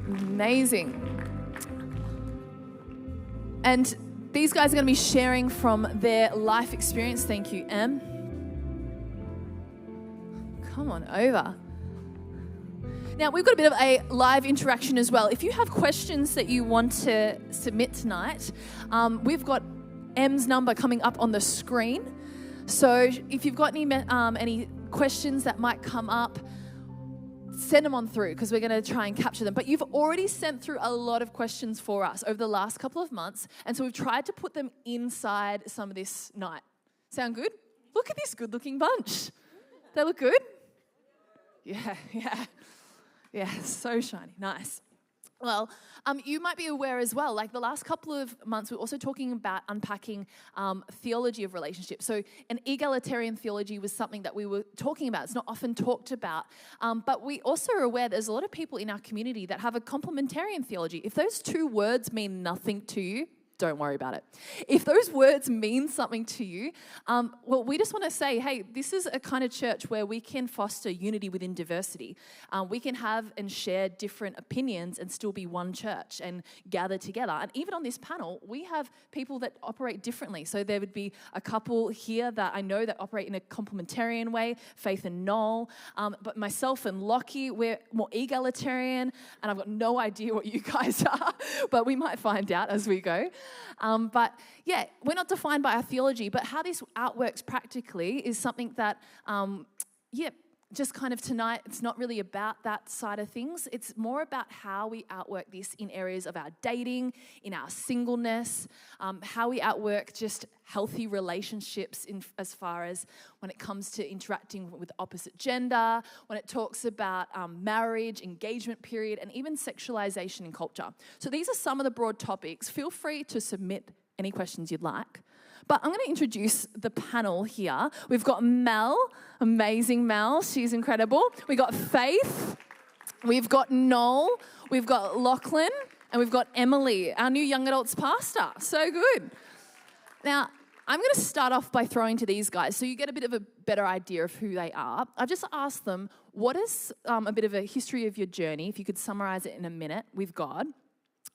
Amazing. And these guys are going to be sharing from their life experience. Thank you, Em. Come on over. Now, we've got a bit of a live interaction as well. If you have questions that you want to submit tonight, we've got Em's number coming up on the screen. So if you've got any questions that might come up, send them on through because we're going to try and capture them. But you've already sent through a lot of questions for us over the last couple of months, and so we've tried to put them inside some of this night. Sound good? Look at this good-looking bunch. They look good? Yeah, so shiny. Nice. Well, you might be aware as well, like the last couple of months, we're also talking about unpacking theology of relationships. So an egalitarian theology was something that we were talking about. It's not often talked about. But we also are aware there's a lot of people in our community that have a complementarian theology. If those two words mean nothing to you, don't worry about it. If those words mean something to you, well, we just want to say, hey, this is a kind of church where we can foster unity within diversity. We can have and share different opinions and still be one church and gather together. And even on this panel, we have people that operate differently. So there would be a couple here that I know that operate in a complementarian way, Faith and Noel. But myself and Lockie, we're more egalitarian, and I've got no idea what you guys are, but we might find out as we go. But yeah, we're not defined by our theology, but how this outworks practically is something that, just kind of tonight, it's not really about that side of things. It's more about how we outwork this in areas of our dating, in our singleness, how we outwork just healthy relationships as far as when it comes to interacting with the opposite gender, when it talks about marriage, engagement period, and even sexualization in culture. So these are some of the broad topics. Feel free to submit any questions you'd like. But I'm going to introduce the panel here. We've got Mel, amazing Mel, she's incredible. We've got Faith, we've got Noel, we've got Lachlan, and we've got Emily, our new young adults pastor. So good. Now, I'm going to start off by throwing to these guys so you get a bit of a better idea of who they are. I've just asked them, what is a bit of a history of your journey, if you could summarize it in a minute, with God?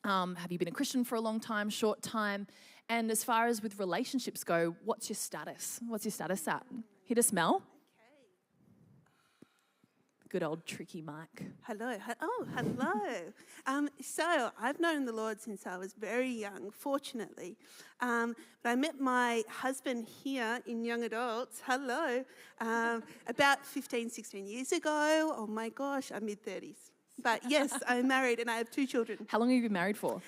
Have you been a Christian for a long time, short time? And as far as with relationships go, what's your status? What's your status at? Hit us, Mel. Okay. Good old tricky mic. Hello. So I've known the Lord since I was very young, fortunately. But I met my husband here in young adults, about 15, 16 years ago. Oh my gosh, I'm mid-30s. But yes, I'm married and I have 2 children. How long have you been married for?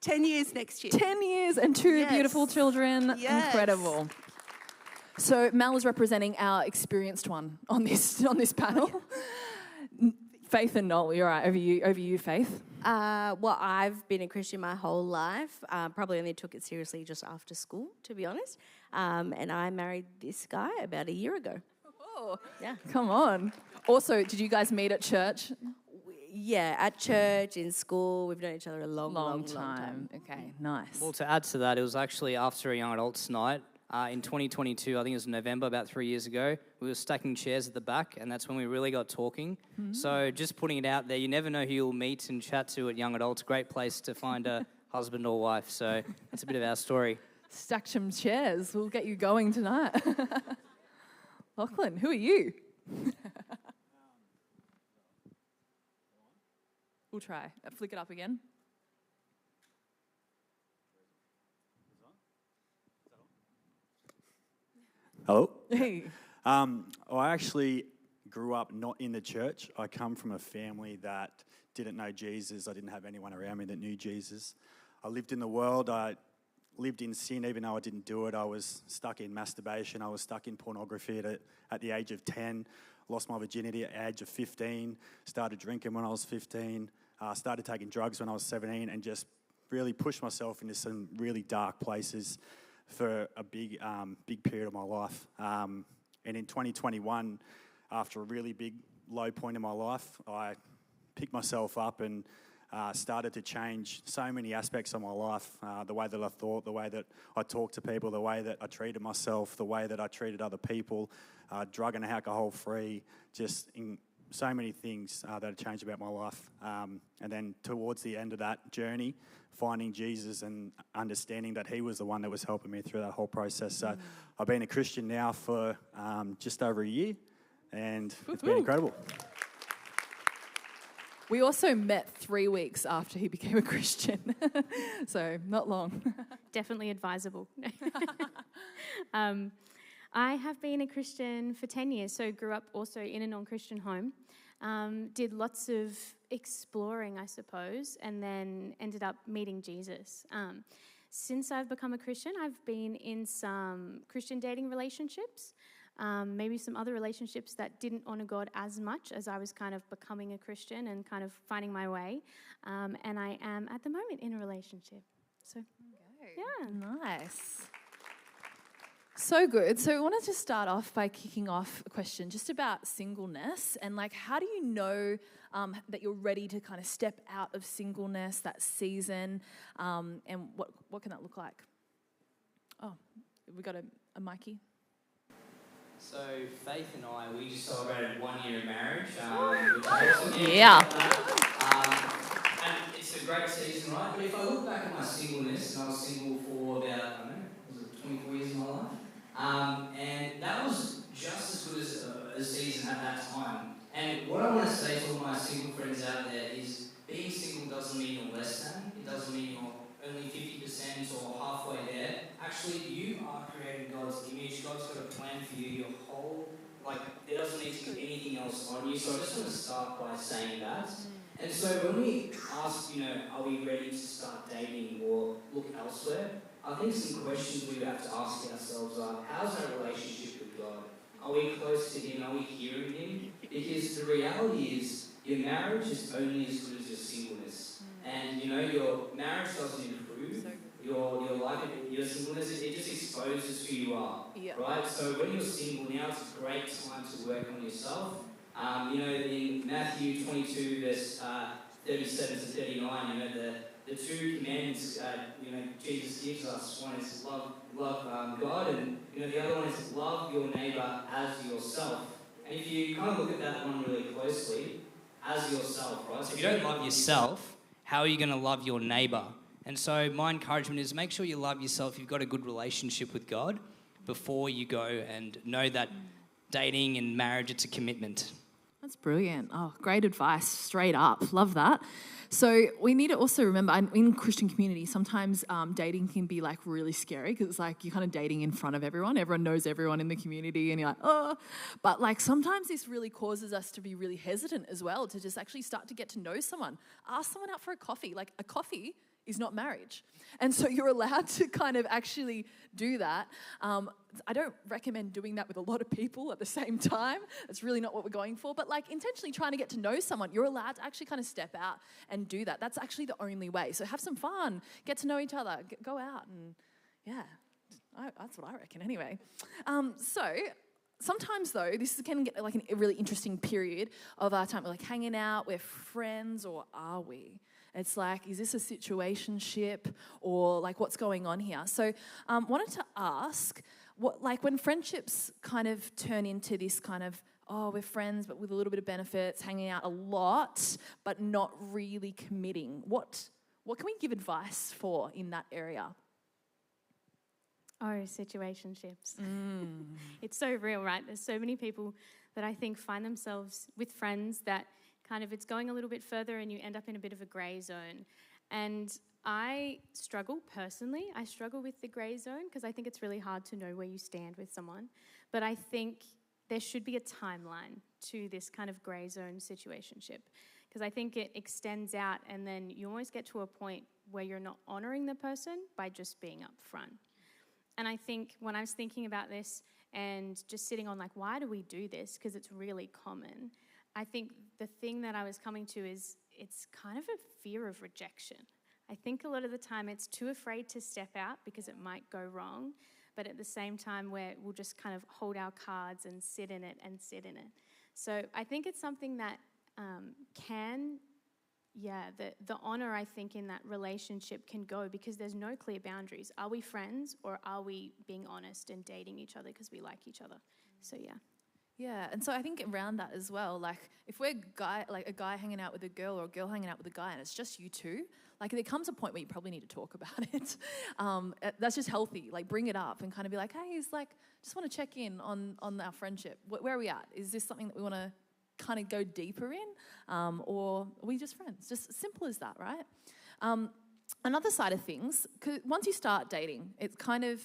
10 years next year. 10 years and 2 Yes. beautiful children. Yes. Incredible. So Mel is representing our experienced one on this panel. Faith and Noel, you're right. Over you, Faith. Well, I've been a Christian my whole life. Probably only took it seriously just after school, to be honest. And I married this guy about a year ago. Oh, Yeah. come on. Also, did you guys meet at church? Yeah, at church, in school. We've known each other a long Long time. Okay, nice. Well, to add to that, it was actually after a young adults night in 2022, I think it was November, about 3 years ago. We were stacking chairs at the back, and that's when we really got talking. Mm-hmm. So just putting it out there, you never know who you'll meet and chat to at young adults. Great place to find a husband or wife. So that's a bit of our story. Stack some chairs. We'll get you going tonight. Lachlan, who are you? We'll try. Flick it up again. Hello. Hey. I actually grew up not in the church. I come from a family that didn't know Jesus. I didn't have anyone around me that knew Jesus. I lived in the world. I lived in sin even though I didn't do it. I was stuck in masturbation. I was stuck in pornography at the age of 10. Lost my virginity at the age of 15. Started drinking when I was 15. Started taking drugs when I was 17 and just really pushed myself into some really dark places for a big period of my life. And in 2021, after a really big low point in my life, I picked myself up and started to change so many aspects of my life, the way that I thought, the way that I talked to people, the way that I treated myself, the way that I treated other people, drug and alcohol free, just so many things that have changed about my life. And then towards the end of that journey, finding Jesus and understanding that he was the one that was helping me through that whole process. So I've been a Christian now for just over a year, and it's been incredible. We also met 3 weeks after he became a Christian, so not long. Definitely advisable. I have been a Christian for 10 years, so grew up also in a non-Christian home. Did lots of exploring, I suppose, and then ended up meeting Jesus. Since I've become a Christian, I've been in some Christian dating relationships, maybe some other relationships that didn't honor God as much as I was kind of becoming a Christian and kind of finding my way. And I am at the moment in a relationship. So, yeah. Nice. So good. So I wanted to start off by kicking off a question just about singleness and like how do you know that you're ready to kind of step out of singleness, that season, and what can that look like? Oh, we got a Mikey. So Faith and I, we just celebrated 1 year of marriage. Which Yeah. And it's a great season, right? But if I look back at my singleness, and I was single for about, I don't know, was it 24 years of my life? And that was just as good as a season at that time. And what I want to say to all my single friends out there is being single doesn't mean you're less than. It doesn't mean you're only 50% or halfway there. Actually, you are created God's image. God's got a plan for you. Your whole, there doesn't need to be anything else on you. So I just want to start by saying that. And so when we ask, are we ready to start dating or look elsewhere? I think some questions we have to ask ourselves are, how's our relationship with God? Are we close to Him? Are we hearing Him? Because the reality is, your marriage is only as good as your singleness. And, your marriage doesn't improve. Your life, your singleness, it just exposes who you are, right? So when you're single now, it's a great time to work on yourself. In Matthew 22, verse 37 to 39, the two commandments, Jesus gives us. One is love God, and the other one is love your neighbour as yourself. And if you kind of look at that one really closely, as yourself, right? So if you don't love yourself, how are you going to love your neighbour? And so my encouragement is make sure you love yourself. You've got a good relationship with God before you go and know that dating and marriage, it's a commitment. That's brilliant. Oh, great advice, straight up. Love that. So we need to also remember, in Christian community, sometimes dating can be like really scary because it's like you're kind of dating in front of everyone. Everyone knows everyone in the community and you're like, oh. But like sometimes this really causes us to be really hesitant as well, to just actually start to get to know someone. Ask someone out for a coffee. Like a coffee is not marriage. And so you're allowed to kind of actually do that. I don't recommend doing that with a lot of people at the same time. That's really not what we're going for. But like intentionally trying to get to know someone, you're allowed to actually kind of step out and do that. That's actually the only way. So have some fun, get to know each other, go out and that's what I reckon anyway. So sometimes though, this can get like a really interesting period of our time. We're like hanging out, we're friends, or are we? It's like, is this a situationship or like what's going on here? So wanted to ask, when friendships kind of turn into this kind of, we're friends but with a little bit of benefits, hanging out a lot but not really committing, what can we give advice for in that area? Oh, situationships. It's so real, right? There's so many people that I think find themselves with friends that kind of it's going a little bit further and you end up in a bit of a grey zone. And I struggle personally. I struggle with the grey zone because I think it's really hard to know where you stand with someone. But I think there should be a timeline to this kind of grey zone situationship because I think it extends out and then you almost get to a point where you're not honouring the person by just being up front. And I think when I was thinking about this and just sitting on like, why do we do this? Because it's really common. I think the thing that I was coming to is it's kind of a fear of rejection. I think a lot of the time it's too afraid to step out because it might go wrong, but at the same time we'll just kind of hold our cards and sit in it. So I think it's something that the honour I think in that relationship can go because there's no clear boundaries. Are we friends or are we being honest and dating each other because we like each other? So yeah. Yeah, and so I think around that as well, like if we're a guy hanging out with a girl or a girl hanging out with a guy and it's just you two, like there comes a point where you probably need to talk about it. That's just healthy. Like bring it up and kind of be like, hey, it's like, just want to check in on our friendship. Where are we at? Is this something that we want to kind of go deeper in? Or are we just friends? Just simple as that, right? Another side of things, 'cause once you start dating, it's kind of,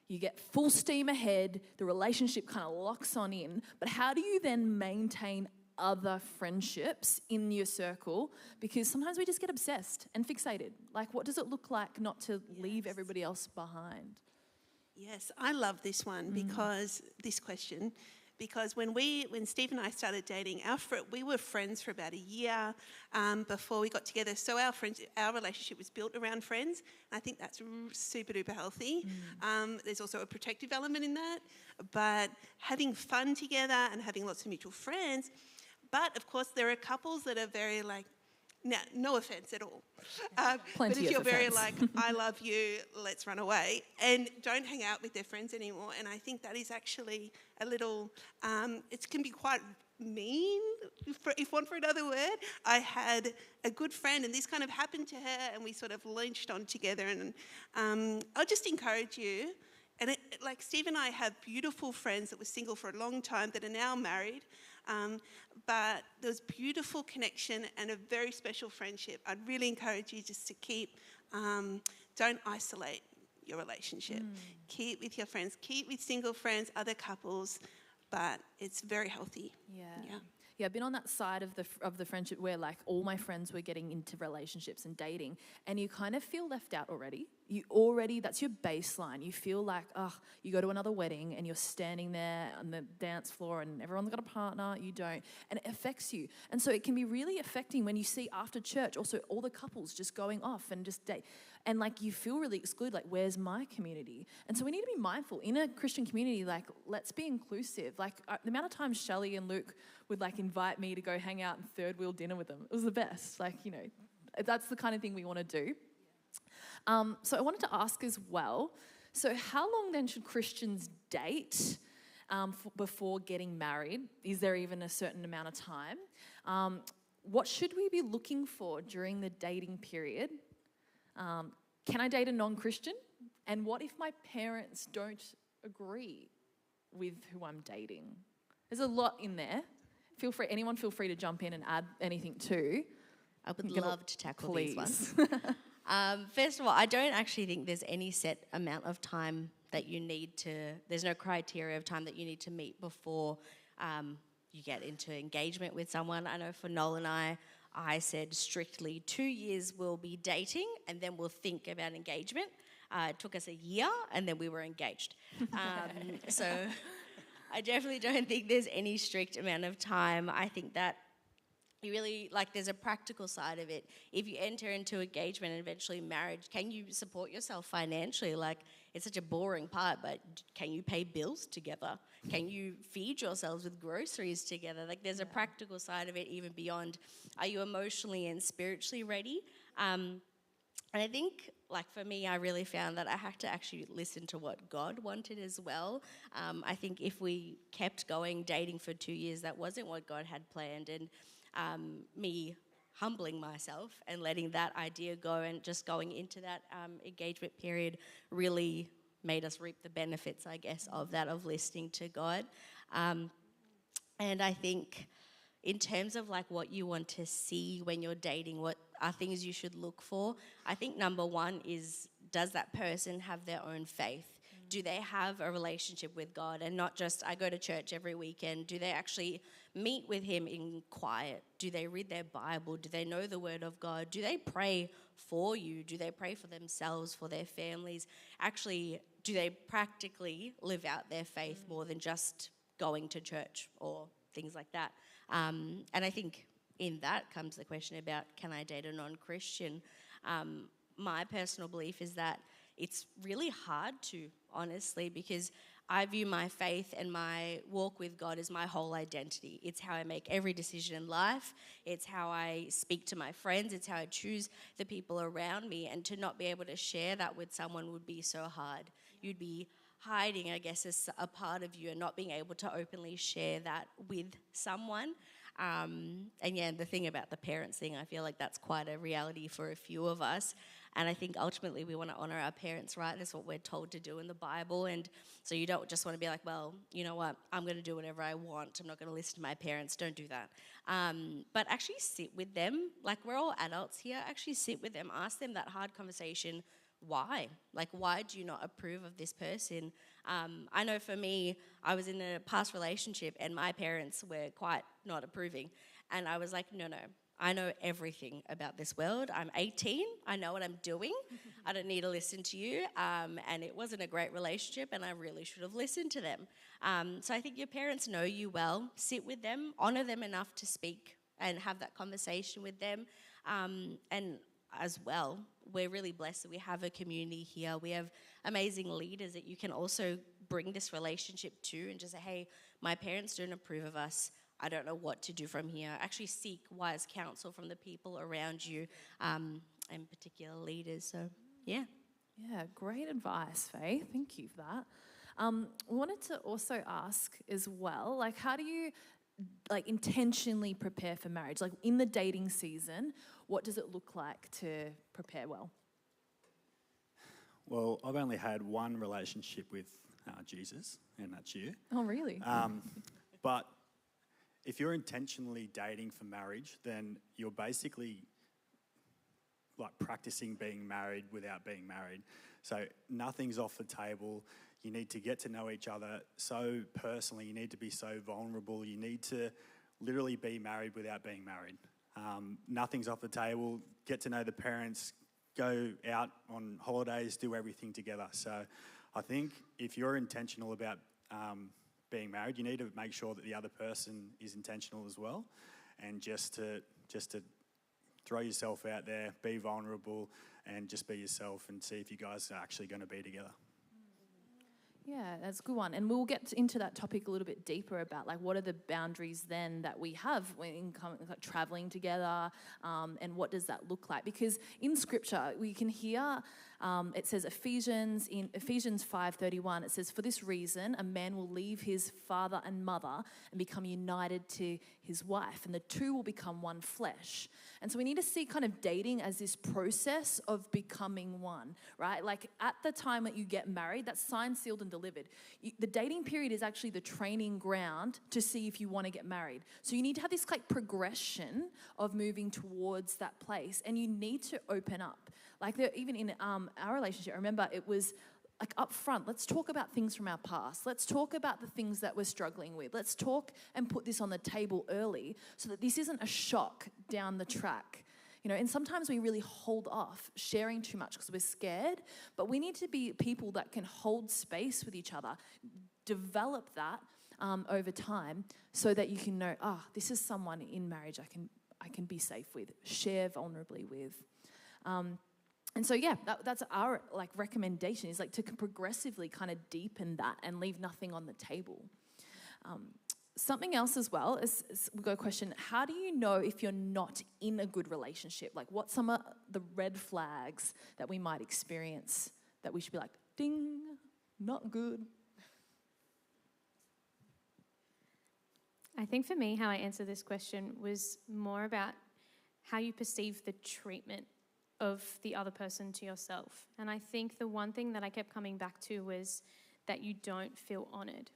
you get full steam ahead, the relationship kind of locks on in, but how do you then maintain other friendships in your circle? Because sometimes we just get obsessed and fixated. Like, what does it look like not to leave everybody else behind? Yes, I love this one this question, because when Steve and I started dating, we were friends for about a year before we got together. So our relationship was built around friends, and I think that's super duper healthy. There's also a protective element in that, but having fun together and having lots of mutual friends. But of course, there are couples that are very like, no offense at all. But if you're very like, I love you, let's run away, and don't hang out with their friends anymore. And I think that is actually a little, it can be quite mean, if one for another word. I had a good friend, and this kind of happened to her, and we sort of launched on together. And I'll just encourage you. And like Steve and I have beautiful friends that were single for a long time that are now married. But there was beautiful connection and a very special friendship. I'd really encourage you just to keep, don't isolate your relationship. Keep with your friends, keep with single friends, other couples, but it's very healthy. Yeah, I've been on that side of the friendship where like all my friends were getting into relationships and dating, and you kind of feel left out already. That's your baseline. You feel like, you go to another wedding and you're standing there on the dance floor and everyone's got a partner, you don't, and it affects you. And so it can be really affecting when you see after church also all the couples just going off and just date. And like you feel really excluded, like where's my community? And so we need to be mindful in a Christian community, like let's be inclusive. Like the amount of times Shelley and Luke would like invite me to go hang out and third wheel dinner with them, it was the best. Like, that's the kind of thing we want to do. So I wanted to ask as well, so how long then should Christians date before getting married? Is there even a certain amount of time? What should we be looking for during the dating period? Can I date a non-Christian? And what if my parents don't agree with who I'm dating? There's a lot in there. Anyone feel free to jump in and add anything too. I would love to tackle these ones. Please. First of all, I don't actually think there's any set amount of time that you need there's no criteria of time that you need to meet before you get into engagement with someone. I know for Noel and I said strictly 2 years we'll be dating and then we'll think about engagement. It took us a year and then we were engaged. So I definitely don't think there's any strict amount of time. I think that you really, there's a practical side of it. If you enter into engagement and eventually marriage, can you support yourself financially? It's such a boring part, but can you pay bills together? Can you feed yourselves with groceries together? There's a practical side of it even beyond, are you emotionally and spiritually ready? And I think, for me, I really found that I had to actually listen to what God wanted as well. I think if we kept going, dating for 2 years, that wasn't what God had planned. And me humbling myself and letting that idea go and just going into that engagement period really made us reap the benefits, I guess, of listening to God. And I think in terms of what you want to see when you're dating, what are things you should look for, I think number one is, does that person have their own faith? Do they have a relationship with God and not just, I go to church every weekend? Do they actually meet with him in quiet? Do they read their Bible? Do they know the word of God? Do they pray for you? Do they pray for themselves, for their families? Actually, do they practically live out their faith more than just going to church or things like that? And I think in that comes the question about, can I date a non-Christian? My personal belief is that it's really hard to, honestly, because I view my faith and my walk with God as my whole identity. It's how I make every decision in life. It's how I speak to my friends. It's how I choose the people around me. And to not be able to share that with someone would be so hard. You'd be hiding, I guess, is a part of you and not being able to openly share that with someone. And yeah, the thing about the parents thing, I feel like that's quite a reality for a few of us. And I think ultimately we want to honour our parents, right? That's what we're told to do in the Bible. And so you don't just want to be like, well, you know what, I'm going to do whatever I want. I'm not going to listen to my parents. Don't do that. But actually sit with them. Like, we're all adults here. Actually sit with them. Ask them that hard conversation. Why? Like, why do you not approve of this person? I know for me, I was in a past relationship and my parents were quite not approving. And I was like, no. I know everything about this world. I'm 18. I know what I'm doing. I don't need to listen to you. And it wasn't a great relationship, and I really should have listened to them. So I think your parents know you well. Sit with them, honour them enough to speak and have that conversation with them. And as well, we're really blessed that we have a community here. We have amazing leaders that you can also bring this relationship to and just say, hey, my parents don't approve of us. I don't know what to do from here. Actually seek wise counsel from the people around you, and particular leaders. So, yeah. Yeah, great advice, Faye. Thank you for that. I wanted to also ask as well, like, how do you intentionally prepare for marriage? Like, in the dating season, what does it look like to prepare well? Well, I've only had one relationship with Jesus, and that's you. Oh, really? But if you're intentionally dating for marriage, then you're basically like practicing being married without being married. So nothing's off the table. You need to get to know each other so personally. You need to be so vulnerable. You need to literally be married without being married. Nothing's off the table. Get to know the parents. Go out on holidays. Do everything together. So I think if you're intentional about being married, you need to make sure that the other person is intentional as well, and just to throw yourself out there, be vulnerable, and just be yourself, and see if you guys are actually going to be together. Yeah, that's a good one. And we'll get into that topic a little bit deeper about like what are the boundaries then that we have when traveling together, and what does that look like? Because in Scripture we can hear it says Ephesians 5:31. It says, "For this reason, a man will leave his father and mother and become united to his wife, and the two will become one flesh." And so we need to see kind of dating as this process of becoming one, right? Like at the time that you get married, that's signed, sealed, and delivered. The dating period is actually the training ground to see if you want to get married. So you need to have this like progression of moving towards that place, and you need to open up. Like even in our relationship, I remember it was like up front, let's talk about things from our past. Let's talk about the things that we're struggling with. Let's talk and put this on the table early so that this isn't a shock down the track. You know, and sometimes we really hold off sharing too much because we're scared, but we need to be people that can hold space with each other, develop that over time so that you can know, this is someone in marriage I can be safe with, share vulnerably with. And so, yeah, that's our like recommendation is like to progressively kind of deepen that and leave nothing on the table. Something else as well is we've got a question: how do you know if you're not in a good relationship? Like, what's some of the red flags that we might experience that we should be like, ding, not good? I think for me, how I answered this question was more about how you perceive the treatment of the other person to yourself. And I think the one thing that I kept coming back to was that you don't feel honored.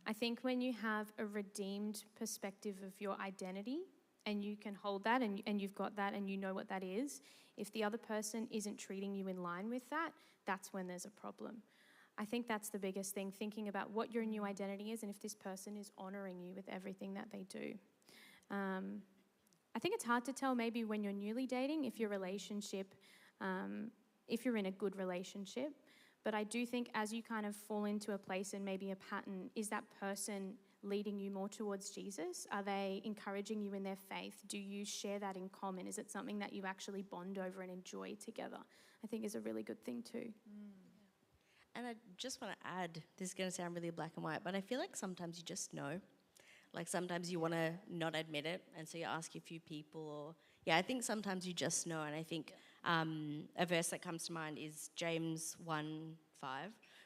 I think when you have a redeemed perspective of your identity and you can hold that and you've got that and you know what that is, if the other person isn't treating you in line with that, that's when there's a problem. I think that's the biggest thing, thinking about what your new identity is and if this person is honoring you with everything that they do. I think it's hard to tell maybe when you're newly dating if your relationship, if you're in a good relationship. But I do think as you kind of fall into a place and maybe a pattern, is that person leading you more towards Jesus? Are they encouraging you in their faith? Do you share that in common? Is it something that you actually bond over and enjoy together? I think is a really good thing too. And I just want to add, this is going to sound really black and white, but I feel like sometimes you just know. Like sometimes you want to not admit it, and so you ask a few people. I think sometimes you just know, and I think a verse that comes to mind is James 1:5,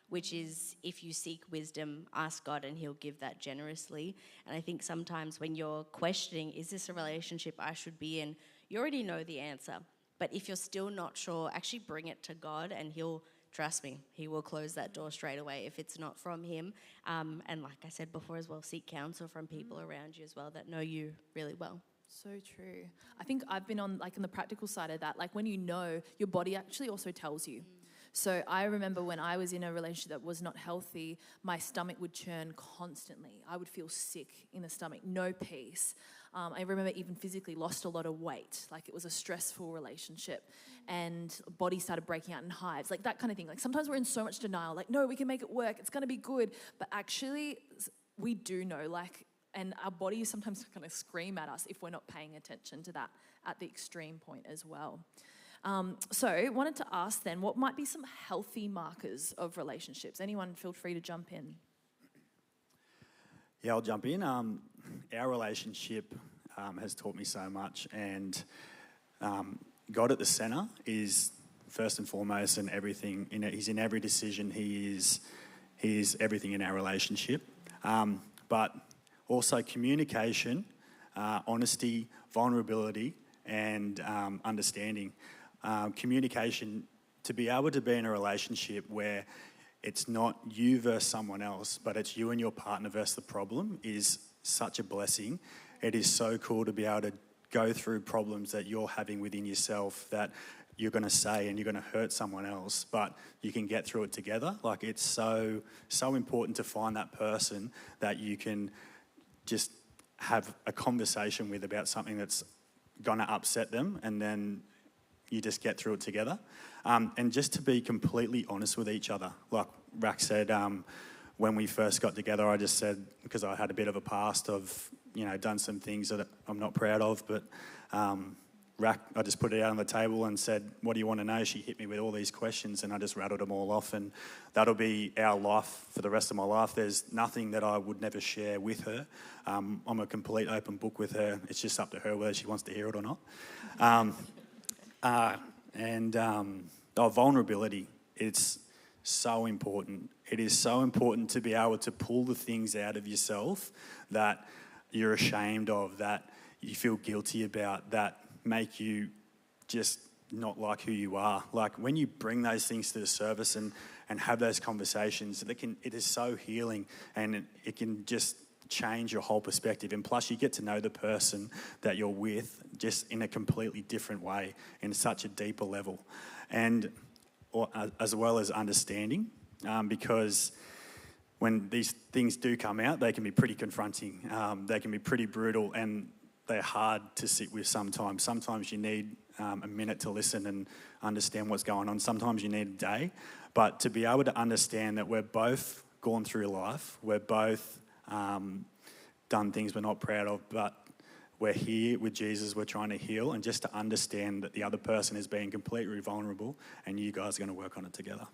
which is if you seek wisdom, ask God and he'll give that generously. And I think sometimes when you're questioning, is this a relationship I should be in, you already know the answer. But if you're still not sure, actually bring it to God and he'll, trust me, he will close that door straight away if it's not from him. And like I said before as well, seek counsel from people around you as well that know you really well. So true. I think I've been on like in the practical side of that, like when you know, your body actually also tells you. So I remember when I was in a relationship that was not healthy, my stomach would churn constantly. I would feel sick in the stomach, no peace. I remember even physically lost a lot of weight. Like it was a stressful relationship and body started breaking out in hives, like that kind of thing. Like sometimes we're in so much denial, like, no, we can make it work. It's going to be good. But actually we do know, like, and our bodies sometimes kind of scream at us if we're not paying attention to that at the extreme point as well. So wanted to ask then, what might be some healthy markers of relationships? Anyone feel free to jump in. Yeah, I'll jump in. Our relationship has taught me so much, and God at the centre is first and foremost in everything. He's in every decision. He is everything in our relationship. But also communication, honesty, vulnerability, and understanding. Communication, to be able to be in a relationship where it's not you versus someone else, but it's you and your partner versus the problem, is such a blessing. It is so cool to be able to go through problems that you're having within yourself that you're going to say and you're going to hurt someone else, but you can get through it together. Like it's so important to find that person that you can just have a conversation with about something that's going to upset them, and then you just get through it together. And just to be completely honest with each other. Like Rack said, when we first got together, I just said, because I had a bit of a past of, done some things that I'm not proud of, but Rack, I just put it out on the table and said, what do you want to know? She hit me with all these questions and I just rattled them all off, and that'll be our life for the rest of my life. There's nothing that I would never share with her. I'm a complete open book with her. It's just up to her whether she wants to hear it or not. Vulnerability, it's so important. It is so important to be able to pull the things out of yourself that you're ashamed of, that you feel guilty about, that make you just not like who you are. Like when you bring those things to the surface and have those conversations, it is so healing, and it can just change your whole perspective. And plus you get to know the person that you're with just in a completely different way, in such a deeper level. And as well as understanding, because when these things do come out, they can be pretty confronting. They can be pretty brutal, and they're hard to sit with sometimes. Sometimes you need a minute to listen and understand what's going on. Sometimes you need a day. But to be able to understand that we're both gone through life, we're both done things we're not proud of, but we're here with Jesus, we're trying to heal, and just to understand that the other person is being completely vulnerable and you guys are going to work on it together.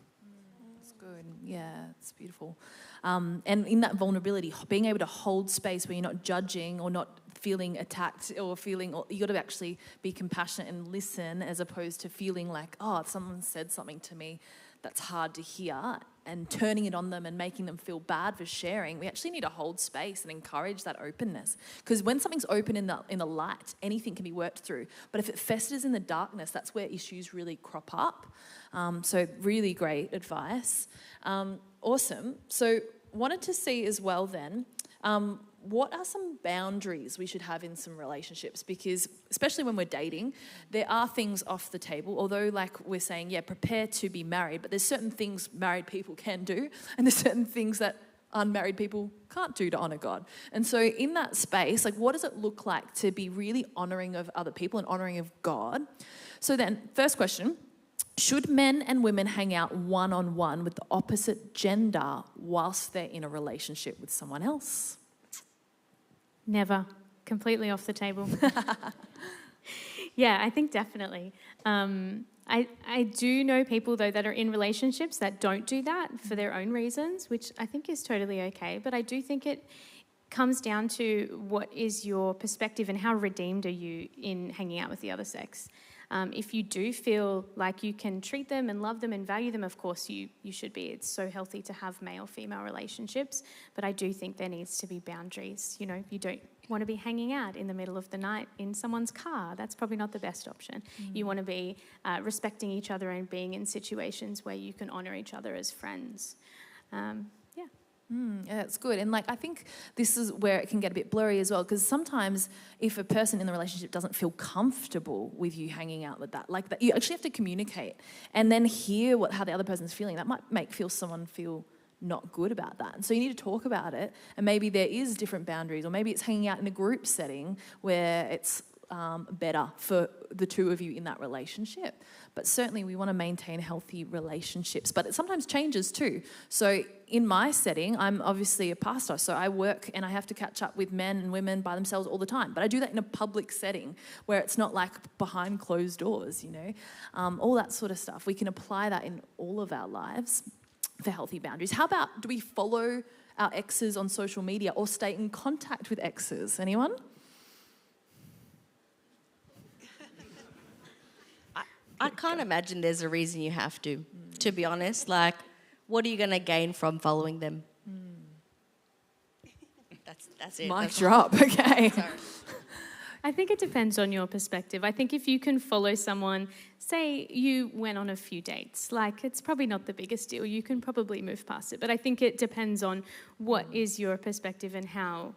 That's good. Yeah, it's beautiful. And in that vulnerability, being able to hold space where you're not judging or not feeling attacked or you got to actually be compassionate and listen, as opposed to feeling like, oh, someone said something to me that's hard to hear, and turning it on them and making them feel bad for sharing. We actually need to hold space and encourage that openness, because when something's open in the light, anything can be worked through. But if it festers in the darkness, that's where issues really crop up. So really great advice. Awesome. So wanted to see as well then, what are some boundaries we should have in some relationships? Because especially when we're dating, there are things off the table. Although, like we're saying, yeah, prepare to be married, but there's certain things married people can do, and there's certain things that unmarried people can't do to honour God. And so in that space, like, what does it look like to be really honouring of other people and honouring of God? So then, first question, should men and women hang out one-on-one with the opposite gender whilst they're in a relationship with someone else? Never. Completely off the table. Yeah, I think definitely. I do know people, though, that are in relationships that don't do that for their own reasons, which I think is totally okay. But I do think it comes down to what is your perspective and how redeemed are you in hanging out with the other sex. If you do feel like you can treat them and love them and value them, of course you should be. It's so healthy to have male-female relationships, but I do think there needs to be boundaries. You know, you don't want to be hanging out in the middle of the night in someone's car. That's probably not the best option. You want to be respecting each other and being in situations where you can honour each other as friends. Yeah, that's good. And like, I think this is where it can get a bit blurry as well, because sometimes if a person in the relationship doesn't feel comfortable with you hanging out with that, like that, you actually have to communicate and then hear how the other person's feeling. That might make someone feel not good about that. And so you need to talk about it, and maybe there is different boundaries, or maybe it's hanging out in a group setting where it's better for the two of you in that relationship. But certainly we want to maintain healthy relationships, but it sometimes changes too. So in my setting, I'm obviously a pastor, so I work and I have to catch up with men and women by themselves all the time. But I do that in a public setting where it's not like behind closed doors, you know, all that sort of stuff. We can apply that in all of our lives for healthy boundaries. How about, do we follow our exes on social media or stay in contact with exes? Anyone? I can't imagine there's a reason you have to be honest. Like, what are you going to gain from following them? That's it. Mic drop, okay. Sorry. I think it depends on your perspective. I think if you can follow someone, say you went on a few dates, like it's probably not the biggest deal. You can probably move past it. But I think it depends on what is your perspective and how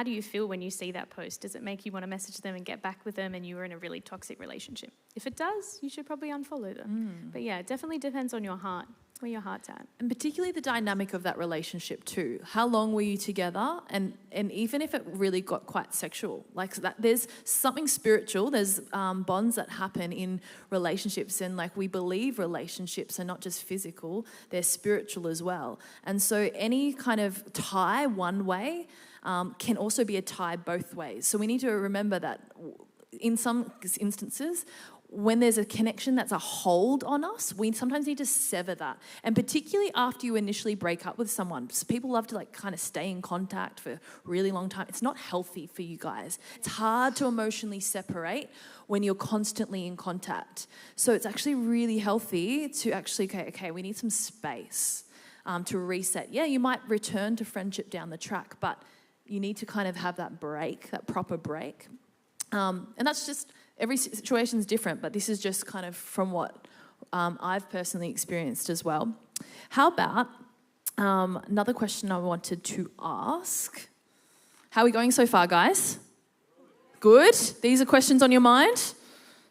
do you feel when you see that post? Does it make you want to message them and get back with them and you were in a really toxic relationship? If it does, you should probably unfollow them. But yeah, it definitely depends on your heart, where your heart's at. And particularly the dynamic of that relationship too. How long were you together? And even if it really got quite sexual, like that, there's something spiritual, there's bonds that happen in relationships, and like we believe relationships are not just physical, they're spiritual as well. And so any kind of tie one way can also be a tie both ways. So we need to remember that in some instances, when there's a connection that's a hold on us, we sometimes need to sever that. And particularly after you initially break up with someone, so people love to like kind of stay in contact for a really long time. It's not healthy for you guys. It's hard to emotionally separate when you're constantly in contact. So it's actually really healthy to actually, okay, we need some space to reset. Yeah, you might return to friendship down the track, but you need to kind of have that break, that proper break. And that's just, every situation is different, but this is just kind of from what I've personally experienced as well. How about another question I wanted to ask? How are we going so far, guys? Good? These are questions on your mind?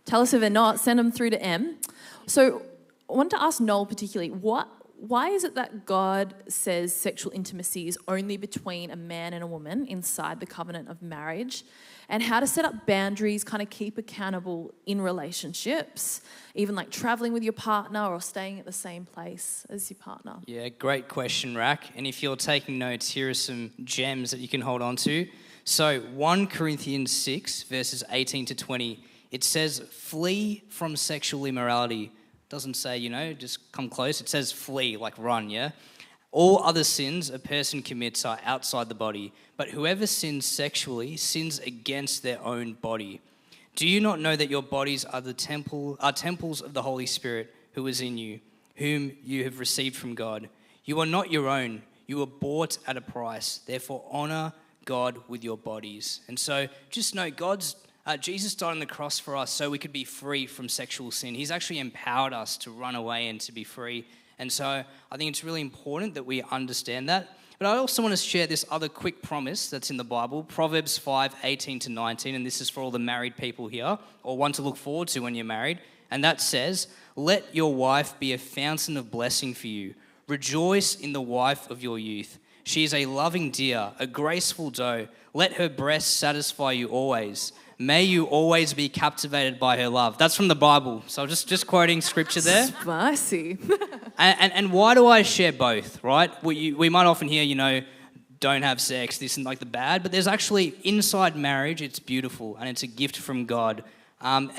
Tell us if they're not, send them through to M. So I wanted to ask Noel particularly, why is it that God says sexual intimacy is only between a man and a woman inside the covenant of marriage? And how to set up boundaries, kind of keep accountable in relationships, even like traveling with your partner or staying at the same place as your partner? Yeah, great question, Rack. And if you're taking notes, here are some gems that you can hold on to. So 1 Corinthians 6, verses 18 to 20, it says, flee from sexual immorality. Doesn't say, just come close. It says flee, like run, yeah? All other sins a person commits are outside the body, but whoever sins sexually sins against their own body. Do you not know that your bodies are temples of the Holy Spirit who is in you, whom you have received from God? You are not your own. You were bought at a price. Therefore, honor God with your bodies. And so just know Jesus died on the cross for us so we could be free from sexual sin. He's actually empowered us to run away and to be free. And so I think it's really important that we understand that. But I also want to share this other quick promise that's in the Bible, Proverbs 5, 18 to 19, and this is for all the married people here, or one to look forward to when you're married. And that says, let your wife be a fountain of blessing for you. Rejoice in the wife of your youth. She is a loving deer, a graceful doe. Let her breasts satisfy you always. May you always be captivated by her love. That's from the Bible. So just quoting scripture there. Spicy. and why do I share both, right? We might often hear, don't have sex, this and like the bad, but there's actually inside marriage, it's beautiful and it's a gift from God. And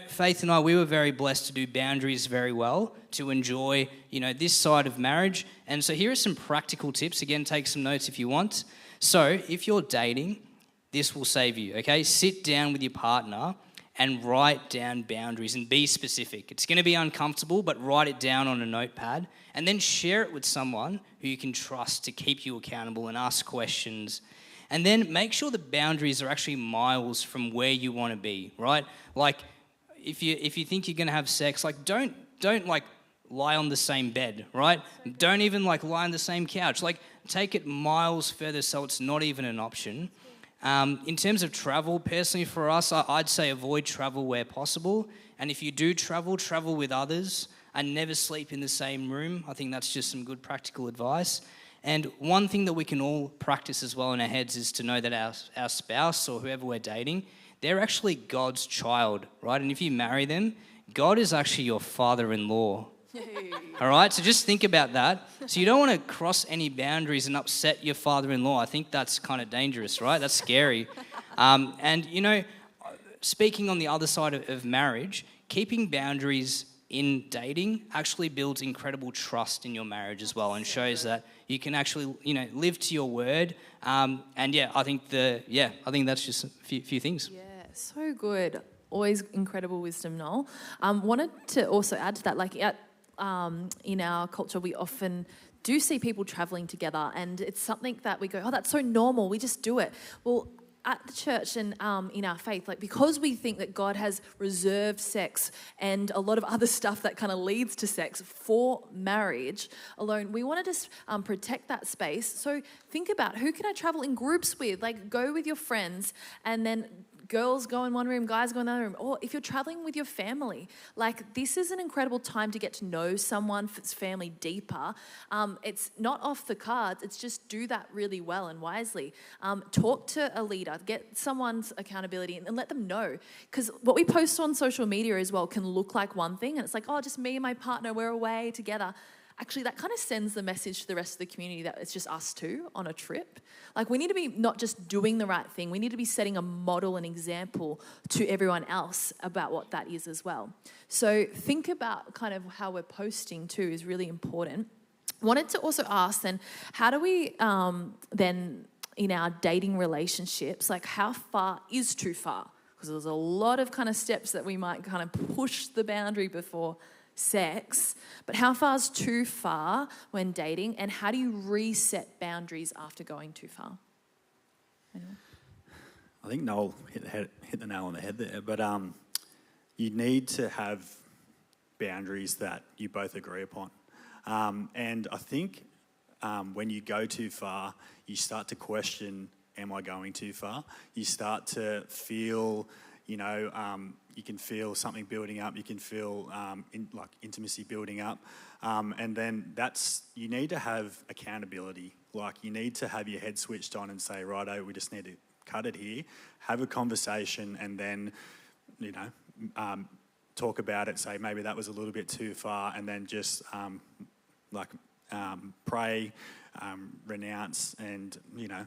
Faith and I, we were very blessed to do boundaries very well, to enjoy, this side of marriage. And so here are some practical tips. Again, take some notes if you want. So if you're dating, this will save you, okay? Sit down with your partner and write down boundaries and be specific. It's going to be uncomfortable, but write it down on a notepad and then share it with someone who you can trust to keep you accountable and ask questions. And then make sure the boundaries are actually miles from where you want to be, right? Like if you think you're going to have sex, like don't like lie on the same bed, right? Don't even like lie on the same couch. Like take it miles further so it's not even an option. In terms of travel, personally for us, I'd say avoid travel where possible. And if you do travel with others and never sleep in the same room. I think that's just some good practical advice. And one thing that we can all practice as well in our heads is to know that our spouse or whoever we're dating, they're actually God's child, right? And if you marry them, God is actually your father-in-law. All right, so just think about that. So you don't want to cross any boundaries and upset your father-in-law. I think that's kind of dangerous, right? That's scary. And, you know, speaking on the other side of marriage, keeping boundaries in dating actually builds incredible trust in your marriage as well, and shows that you can actually, you know, live to your word. And I think that's just a few things. Yeah, so good. Always incredible wisdom, Noel. Wanted to also add to that, like in our culture, we often do see people traveling together, and it's something that we go, oh, that's so normal, we just do it. Well, at the church and in our faith, like because we think that God has reserved sex and a lot of other stuff that kind of leads to sex for marriage alone, we want to just protect that space. So think about, who can I travel in groups with? Like go with your friends, and then girls go in one room, guys go in another room. Or if you're traveling with your family, like this is an incredible time to get to know someone's family deeper. It's not off the cards. It's just do that really well and wisely. Talk to a leader, get someone's accountability, and let them know. Because what we post on social media as well can look like one thing, and it's like, oh, just me and my partner, we're away together. Actually, that kind of sends the message to the rest of the community that it's just us two on a trip. Like, we need to be not just doing the right thing, we need to be setting a model and example to everyone else about what that is as well. So think about kind of how we're posting too is really important. Wanted to also ask then, how do we then in our dating relationships, like how far is too far? Because there's a lot of kind of steps that we might kind of push the boundary before sex, but how far is too far when dating, and how do you reset boundaries after going too far? Anyone? I think Noel hit the nail on the head there, but you need to have boundaries that you both agree upon. And I think when you go too far, you start to question, am I going too far? You start to feel, you know, you can feel something building up. You can feel like intimacy building up. And then you need to have accountability. Like you need to have your head switched on and say, righto, we just need to cut it here, have a conversation, and then, you know, talk about it, say maybe that was a little bit too far, and then just pray, renounce, and, you know,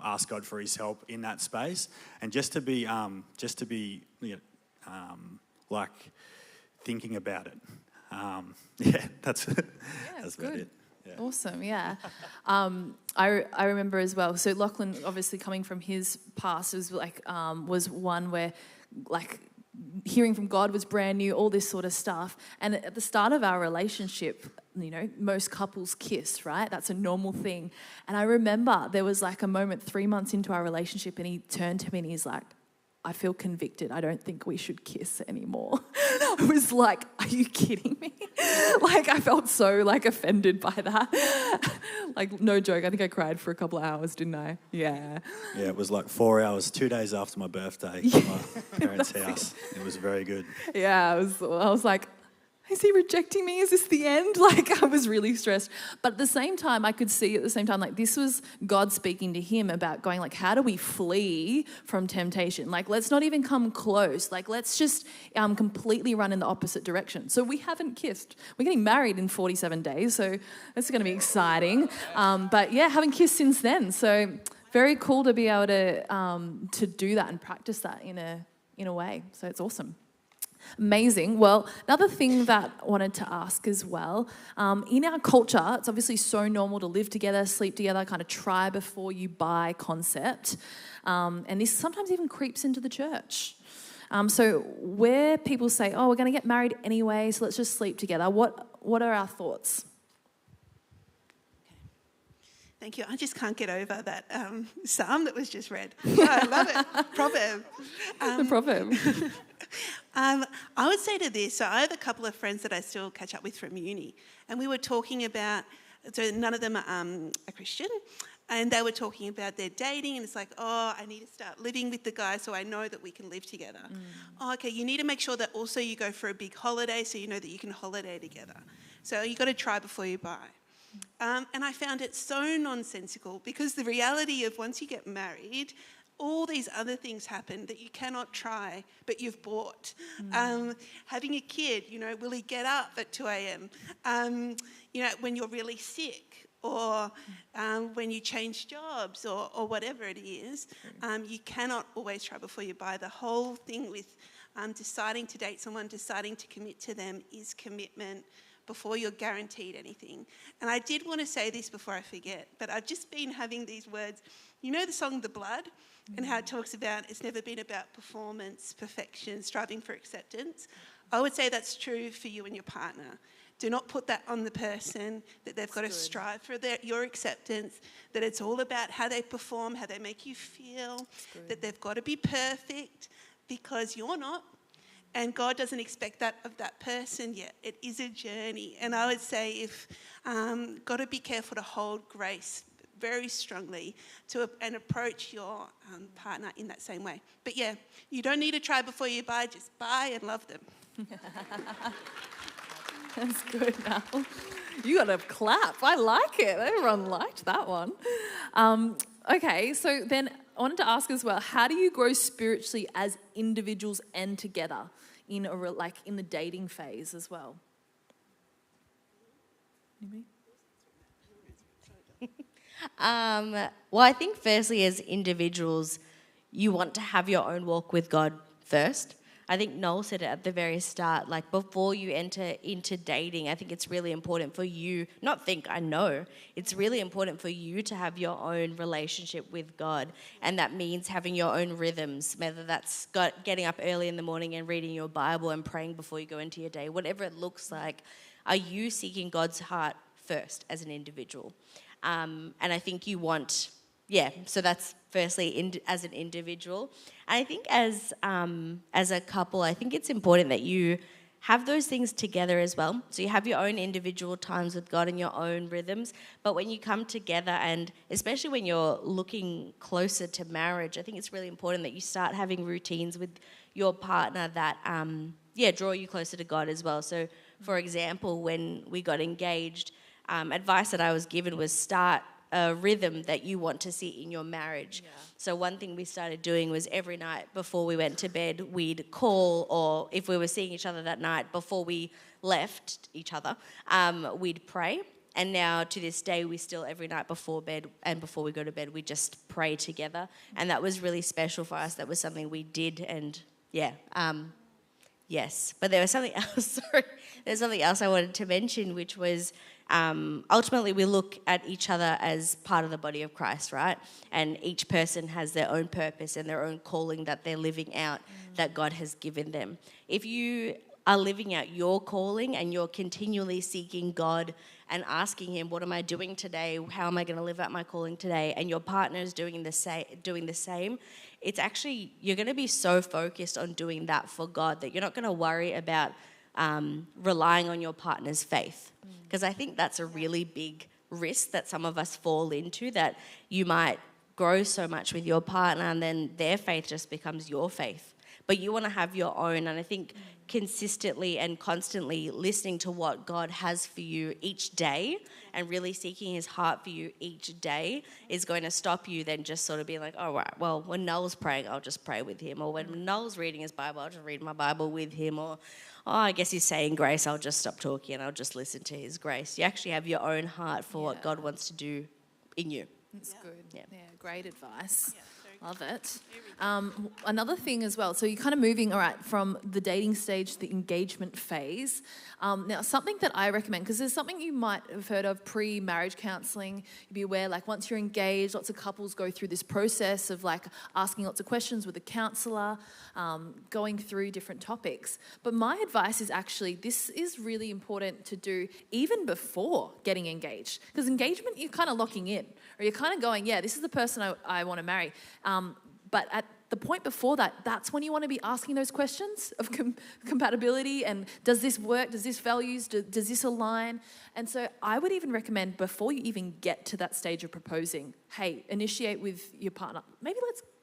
ask God for his help in that space. And just to be you know, like thinking about it. That's about it. Yeah. Awesome, yeah. I remember as well. So Lachlan, obviously coming from his past, was one where like hearing from God was brand new, all this sort of stuff. And at the start of our relationship, you know, most couples kiss, right? That's a normal thing. And I remember there was like a moment 3 months into our relationship, and he turned to me and he's like, I feel convicted. I don't think we should kiss anymore. I was like, are you kidding me? Like, I felt so, like, offended by that. Like, no joke. I think I cried for a couple of hours, didn't I? Yeah. Yeah, it was like 4 hours, 2 days after my birthday at my parents' house. It was very good. Yeah, I was like, is he rejecting me? Is this the end? Like, I was really stressed. But at the same time, I could see at the same time, like, this was God speaking to him about going, like, how do we flee from temptation? Like, let's not even come close. Like, let's just completely run in the opposite direction. So we haven't kissed. We're getting married in 47 days, so that's going to be exciting. But, yeah, haven't kissed since then. So very cool to be able to do that and practice that in a way. So it's awesome. Amazing. Well, another thing that I wanted to ask as well, in our culture, it's obviously so normal to live together, sleep together, kind of try before you buy concept. And this sometimes even creeps into the church. So where people say, oh, we're going to get married anyway, so let's just sleep together, what are our thoughts? Thank you. I just can't get over that psalm that was just read. I love it. Proverb. The proverb. I would say to this, so I have a couple of friends that I still catch up with from uni, and we were talking about, so none of them are Christian, and they were talking about their dating, and it's like, oh, I need to start living with the guy so I know that we can live together. Oh, okay, you need to make sure that also you go for a big holiday so you know that you can holiday together. So you got to try before you buy. And I found it so nonsensical, because the reality of once you get married, all these other things happen that you cannot try, but you've bought. Having a kid, will he get up at 2 a.m.? When you're really sick, or when you change jobs, or whatever it is, you cannot always try before you buy. The whole thing with deciding to date someone, deciding to commit to them, is commitment before you're guaranteed anything. And I did want to say this before I forget, but I've just been having these words. You know the song The Blood? And how it talks about it's never been about performance, perfection, striving for acceptance. I would say that's true for you and your partner. Do not put that on the person, that they've got to strive for your acceptance, that it's all about how they perform, how they make you feel, that they've got to be perfect, because you're not. And God doesn't expect that of that person yet. It is a journey. And I would say got to be careful to hold grace very strongly and approach your partner in that same way. But yeah, you don't need to try before you buy, just buy and love them. That's good, Mel. You got to clap. I like it. Everyone liked that one. Okay, so then I wanted to ask as well, how do you grow spiritually as individuals and together in the dating phase as well? Anybody? Well, I think firstly, as individuals, you want to have your own walk with God first. I think Noel said it at the very start, like before you enter into dating, I think it's really important for you, I know, it's really important for you to have your own relationship with God. And that means having your own rhythms, whether that's getting up early in the morning and reading your Bible and praying before you go into your day, whatever it looks like. Are you seeking God's heart first as an individual? And I think you want, so that's firstly as an individual. And I think as a couple, I think it's important that you have those things together as well. So you have your own individual times with God and your own rhythms. But when you come together, and especially when you're looking closer to marriage, I think it's really important that you start having routines with your partner that, draw you closer to God as well. So, for example, when we got engaged, advice that I was given was start a rhythm that you want to see in your marriage. Yeah. So one thing we started doing was every night before we went to bed, we'd call, or if we were seeing each other that night before we left each other, we'd pray. And now to this day, we still every night before bed and before we go to bed, we just pray together. And that was really special for us. That was something we did, and yes. But there was something else, there's something else I wanted to mention, which was ultimately we look at each other as part of the body of Christ, right? And each person has their own purpose and their own calling that they're living out that God has given them. If you are living out your calling and you're continually seeking God and asking him, what am I doing today? How am I going to live out my calling today? And your partner is doing the same, it's actually, you're going to be so focused on doing that for God that you're not going to worry about relying on your partner's faith. Because I think that's a really big risk that some of us fall into, that you might grow so much with your partner and then their faith just becomes your faith. But you want to have your own, and I think consistently and constantly listening to what God has for you each day and really seeking his heart for you each day is going to stop you then just sort of being like, all right, well, when Noel's praying, I'll just pray with him. Or when Noel's reading his Bible, I'll just read my Bible with him. Or, I guess he's saying grace, I'll just stop talking and I'll just listen to his grace. You actually have your own heart for what God wants to do in you. That's good. Yeah, great advice. Yeah, very Love it. Another thing as well, so you're kind of moving, all right, from the dating stage to the engagement phase. Now, something that I recommend, because there's something you might have heard of, pre-marriage counselling. You'd be aware, like, once you're engaged, lots of couples go through this process of, like, asking lots of questions with a counsellor, going through different topics. But my advice is actually, this is really important to do even before getting engaged. Because engagement, you're kind of locking in, or you're kind of going, yeah, this is the person I want to marry. But at the point before that, that's when you want to be asking those questions of compatibility and does this work? Does this values? Does this align? And so I would even recommend, before you even get to that stage of proposing, hey, initiate with your partner. Maybe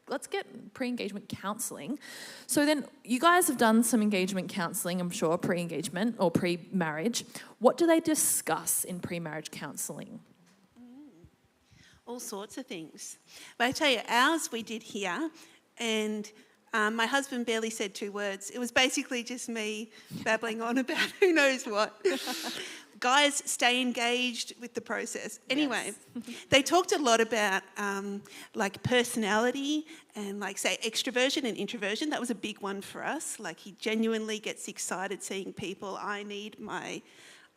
let's get pre-engagement counselling. So then you guys have done some engagement counselling, I'm sure, pre-engagement or pre-marriage. What do they discuss in pre-marriage counselling? All sorts of things. But I tell you, ours we did here, and my husband barely said 2 words. It was basically just me babbling on about who knows what. Guys, stay engaged with the process. Anyway, they talked a lot about like personality and, like, say, extroversion and introversion. That was a big one for us. Like, he genuinely gets excited seeing people.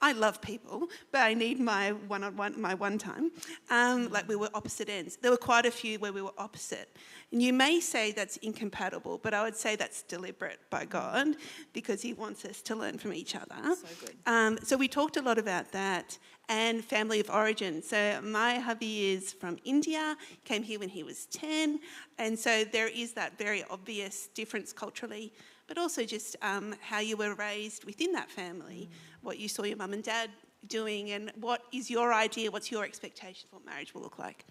I love people, but I need my one-on-one, my one time. Like, we were opposite ends. There were quite a few where we were opposite. And you may say that's incompatible, but I would say that's deliberate by God, because he wants us to learn from each other. So good. So we talked a lot about that, and family of origin. So my hubby is from India, came here when he was 10, and so there is that very obvious difference culturally, but also just how you were raised within that family, what you saw your mum and dad doing, and what is your idea, what's your expectation of what marriage will look like.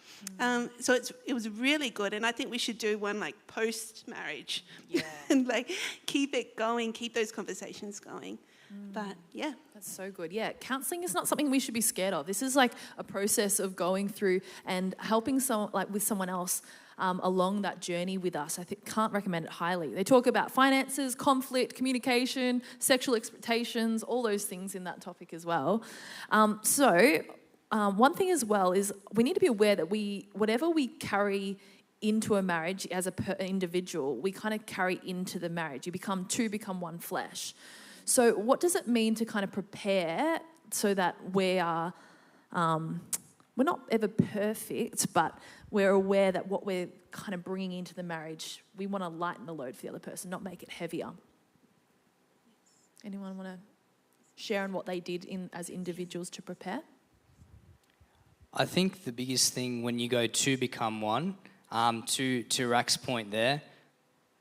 So it was really good, and I think we should do one, like, post-marriage. Yeah. And, like, keep it going, keep those conversations going. But, yeah. That's so good. Yeah, counselling is not something we should be scared of. This is like a process of going through and helping someone, like, with someone else along that journey with us. I can't recommend it highly. They talk about finances, conflict, communication, sexual expectations, all those things in that topic as well. One thing as well is we need to be aware that whatever we carry into a marriage as an individual, we kind of carry into the marriage. You become one flesh. So what does it mean to kind of prepare so that we are, we're not ever perfect, but we're aware that what we're kind of bringing into the marriage, we want to lighten the load for the other person, not make it heavier. Anyone want to share on what they did as individuals to prepare? I think the biggest thing when you go to become one, to Rack's point there,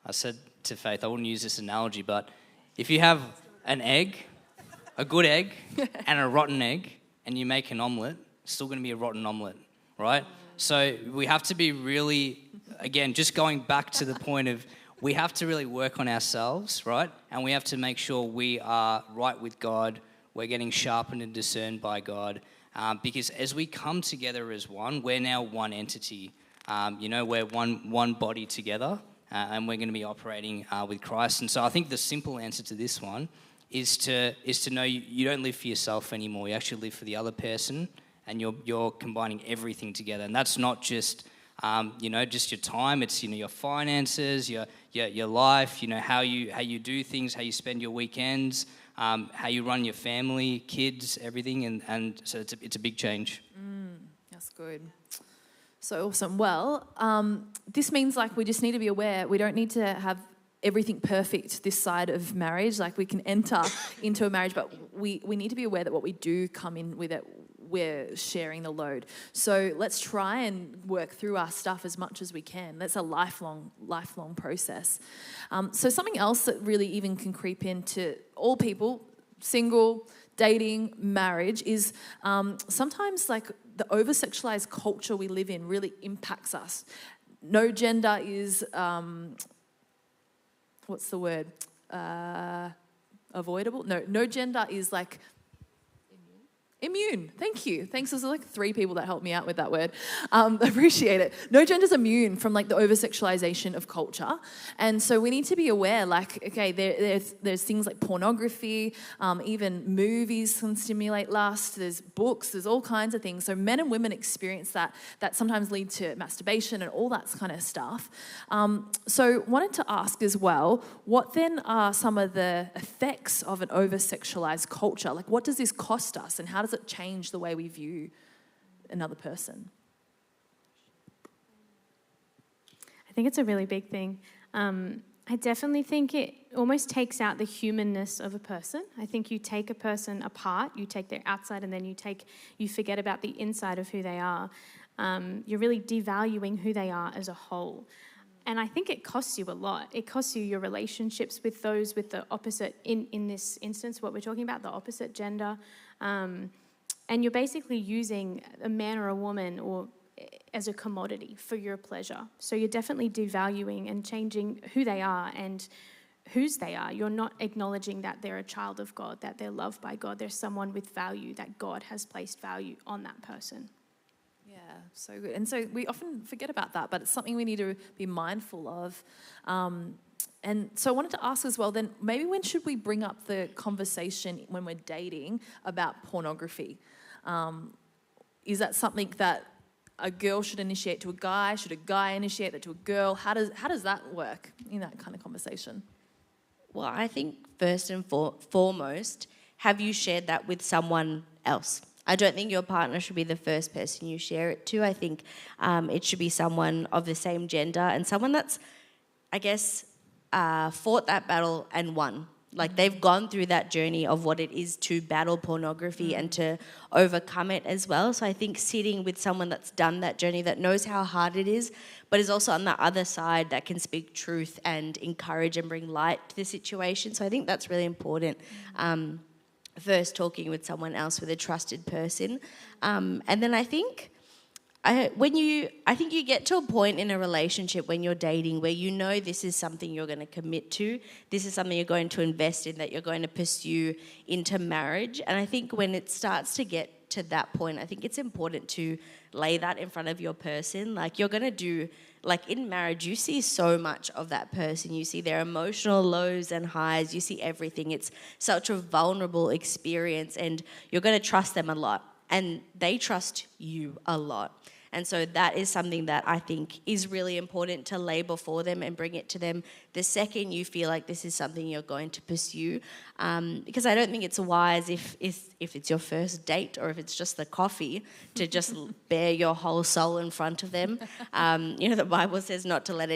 I said to Faith, I wouldn't use this analogy, but if you have an egg, a good egg, and a rotten egg, and you make an omelette, it's still going to be a rotten omelette, right? So we have to be really, again, just going back to the point of we have to really work on ourselves, right? And we have to make sure we are right with God, we're getting sharpened and discerned by God, because as we come together as one, we're now one entity. We're one body together, and we're going to be operating with Christ. And so I think the simple answer to this one is to know you don't live for yourself anymore. You actually live for the other person, and you're combining everything together. And that's not just just your time. It's your finances, your life. How you do things, how you spend your weekends, how you run your family, kids, everything. And so it's a big change. That's good. So awesome. Well, this means, like, we just need to be aware. We don't need to have everything perfect this side of marriage. Like, we can enter into a marriage, but we need to be aware that what we do come in with it, we're sharing the load. So let's try and work through our stuff as much as we can. That's a lifelong process. So something else that really even can creep into all people, single, dating, marriage, is sometimes, like, the over-sexualized culture we live in really impacts us. No gender is, what's the word? Avoidable? No gender is, like, Immune. Thank you. Thanks. There's like 3 people that helped me out with that word. Appreciate it. No gender's immune from like the over-sexualization of culture. And so we need to be aware, like, okay, there's things like pornography, even movies can stimulate lust, there's books, there's all kinds of things. So men and women experience that sometimes lead to masturbation and all that kind of stuff. So wanted to ask as well, what then are some of the effects of an over-sexualized culture? Like, what does this cost us, and how does it change the way we view another person? I think it's a really big thing. I definitely think it almost takes out the humanness of a person. I think you take a person apart, you take their outside, and then you forget about the inside of who they are. You're really devaluing who they are as a whole. And I think it costs you a lot. It costs you your relationships with those with the opposite, in this instance, what we're talking about, the opposite gender. And you're basically using a man or a woman or as a commodity for your pleasure. So you're definitely devaluing and changing who they are and whose they are. You're not acknowledging that they're a child of God, that they're loved by God. They're someone with value, that God has placed value on that person. Yeah, so good. And so we often forget about that, but it's something we need to be mindful of. And so I wanted to ask as well, then maybe when should we bring up the conversation when we're dating about pornography? Is that something that a girl should initiate to a guy? Should a guy initiate that to a girl? How does that work in that kind of conversation? Well, I think first and foremost, have you shared that with someone else? I don't think your partner should be the first person you share it to. I think it should be someone of the same gender and someone that's, I guess, fought that battle and won. Like, they've gone through that journey of what it is to battle pornography and to overcome it as well. So I think sitting with someone that's done that journey, that knows how hard it is, but is also on the other side, that can speak truth and encourage and bring light to the situation. So I think that's really important. First, talking with someone else, with a trusted person. And then I think you get to a point in a relationship when you're dating where you know this is something you're going to commit to, this is something you're going to invest in, that you're going to pursue into marriage. And I think when it starts to get to that point, I think it's important to lay that in front of your person. Like, you're going to do, like in marriage, you see so much of that person. You see their emotional lows and highs. You see everything. It's such a vulnerable experience, and you're going to trust them a lot. And they trust you a lot. And so that is something that I think is really important to lay before them and bring it to them the second you feel like this is something you're going to pursue. Because I don't think it's wise if it's your first date or if it's just the coffee to just bare your whole soul in front of them. The Bible says not to let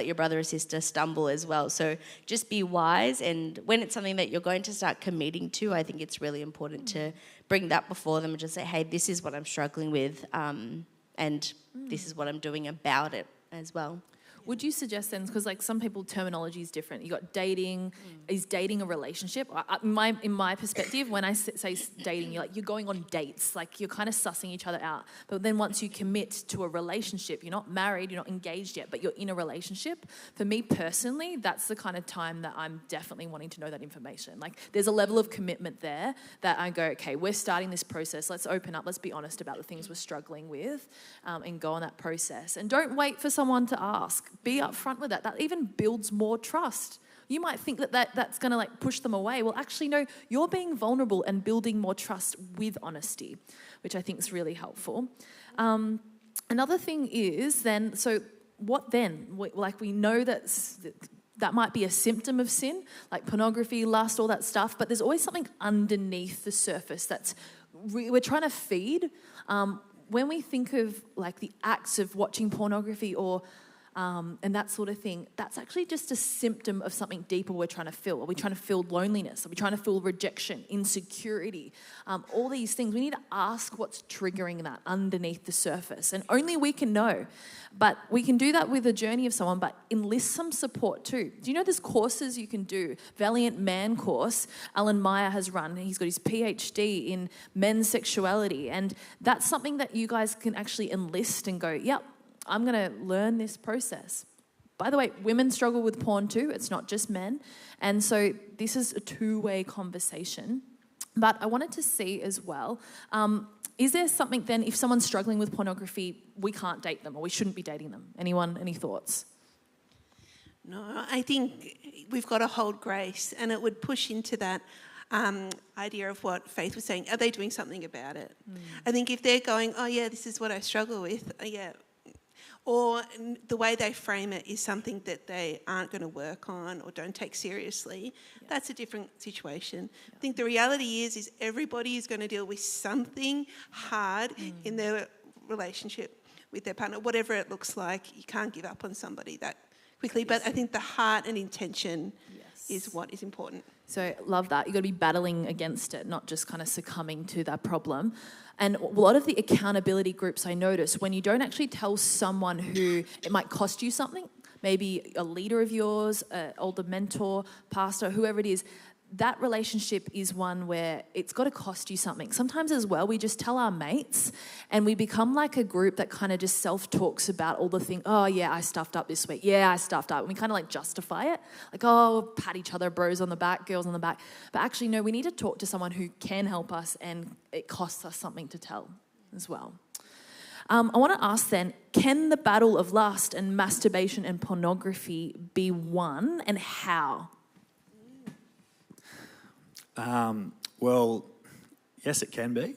your brother or sister stumble as well. So just be wise. And when it's something that you're going to start committing to, I think it's really important to bring that before them and just say, hey, this is what I'm struggling with, and this is what I'm doing about it as well. Would you suggest then, because like some people terminology is different. You got dating, is dating a relationship? In my perspective, when I say dating, you're going on dates, like you're kind of sussing each other out. But then once you commit to a relationship, you're not married, you're not engaged yet, but you're in a relationship. For me personally, that's the kind of time that I'm definitely wanting to know that information. Like, there's a level of commitment there that I go, okay, we're starting this process. Let's open up. Let's be honest about the things we're struggling with, and go on that process. And don't wait for someone to ask. Be upfront with that. That even builds more trust. You might think that's going to like push them away. Well, actually, no, you're being vulnerable and building more trust with honesty, which I think is really helpful. Another thing is then, so what then? We know that might be a symptom of sin, like pornography, lust, all that stuff, but there's always something underneath the surface that's we're trying to feed. When we think of like the acts of watching pornography or and that sort of thing, that's actually just a symptom of something deeper we're trying to fill. Are we trying to fill loneliness? Are we trying to fill rejection, insecurity? All these things. We need to ask what's triggering that underneath the surface. And only we can know. But we can do that with the journey of someone, but enlist some support too. Do you know there's courses you can do? Valiant Man course, Alan Meyer has run. He's got his PhD in men's sexuality. And that's something that you guys can actually enlist and go, yep, I'm going to learn this process. By the way, women struggle with porn too. It's not just men. And so this is a two-way conversation. But I wanted to see as well, is there something then, if someone's struggling with pornography, we can't date them or we shouldn't be dating them? Anyone, any thoughts? No, I think we've got to hold grace, and it would push into that idea of what Faith was saying. Are they doing something about it? I think if they're going, oh yeah, this is what I struggle with, yeah, or the way they frame it is something that they aren't going to work on or don't take seriously, that's a different situation. I think the reality is everybody is going to deal with something hard in their relationship with their partner, whatever it looks like. You can't give up on somebody that quickly, but I think the heart and intention is what is important. So love that. You've got to be battling against it, not just kind of succumbing to that problem. And a lot of the accountability groups I notice, when you don't actually tell someone who it might cost you something, maybe a leader of yours, an older mentor, pastor, whoever it is, that relationship is one where it's got to cost you something. Sometimes as well, we just tell our mates and we become like a group that kind of just self-talks about all the things. Oh yeah, I stuffed up this week. Yeah, I stuffed up. And we kind of like justify it. Like, oh, pat each other, bros on the back, girls on the back. But actually, no, we need to talk to someone who can help us, and it costs us something to tell as well. I want to ask then, can the battle of lust and masturbation and pornography be won, and how? Well, yes, it can be.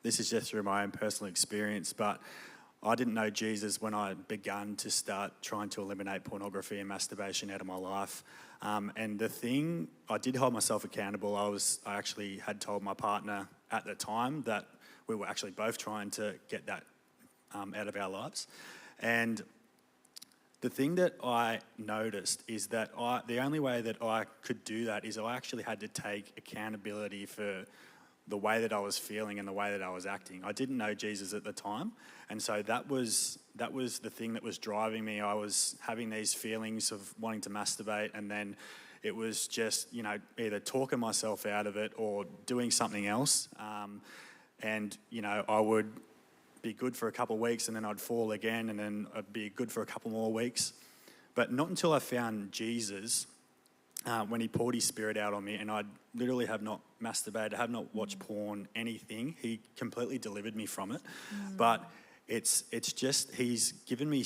This is just through my own personal experience, but I didn't know Jesus when I began to start trying to eliminate pornography and masturbation out of my life. And the thing, I did hold myself accountable. I actually had told my partner at the time that we were actually both trying to get that out of our lives. And the thing that I noticed is that the only way that I could do that is I actually had to take accountability for the way that I was feeling and the way that I was acting. I didn't know Jesus at the time, and so that was the thing that was driving me. I was having these feelings of wanting to masturbate, and then it was just, either talking myself out of it or doing something else. And I would be good for a couple of weeks and then I'd fall again, and then I'd be good for a couple more weeks. But not until I found Jesus, when he poured his Spirit out on me, and I literally have not masturbated, have not watched porn, anything. He completely delivered me from it. But it's just, he's given me,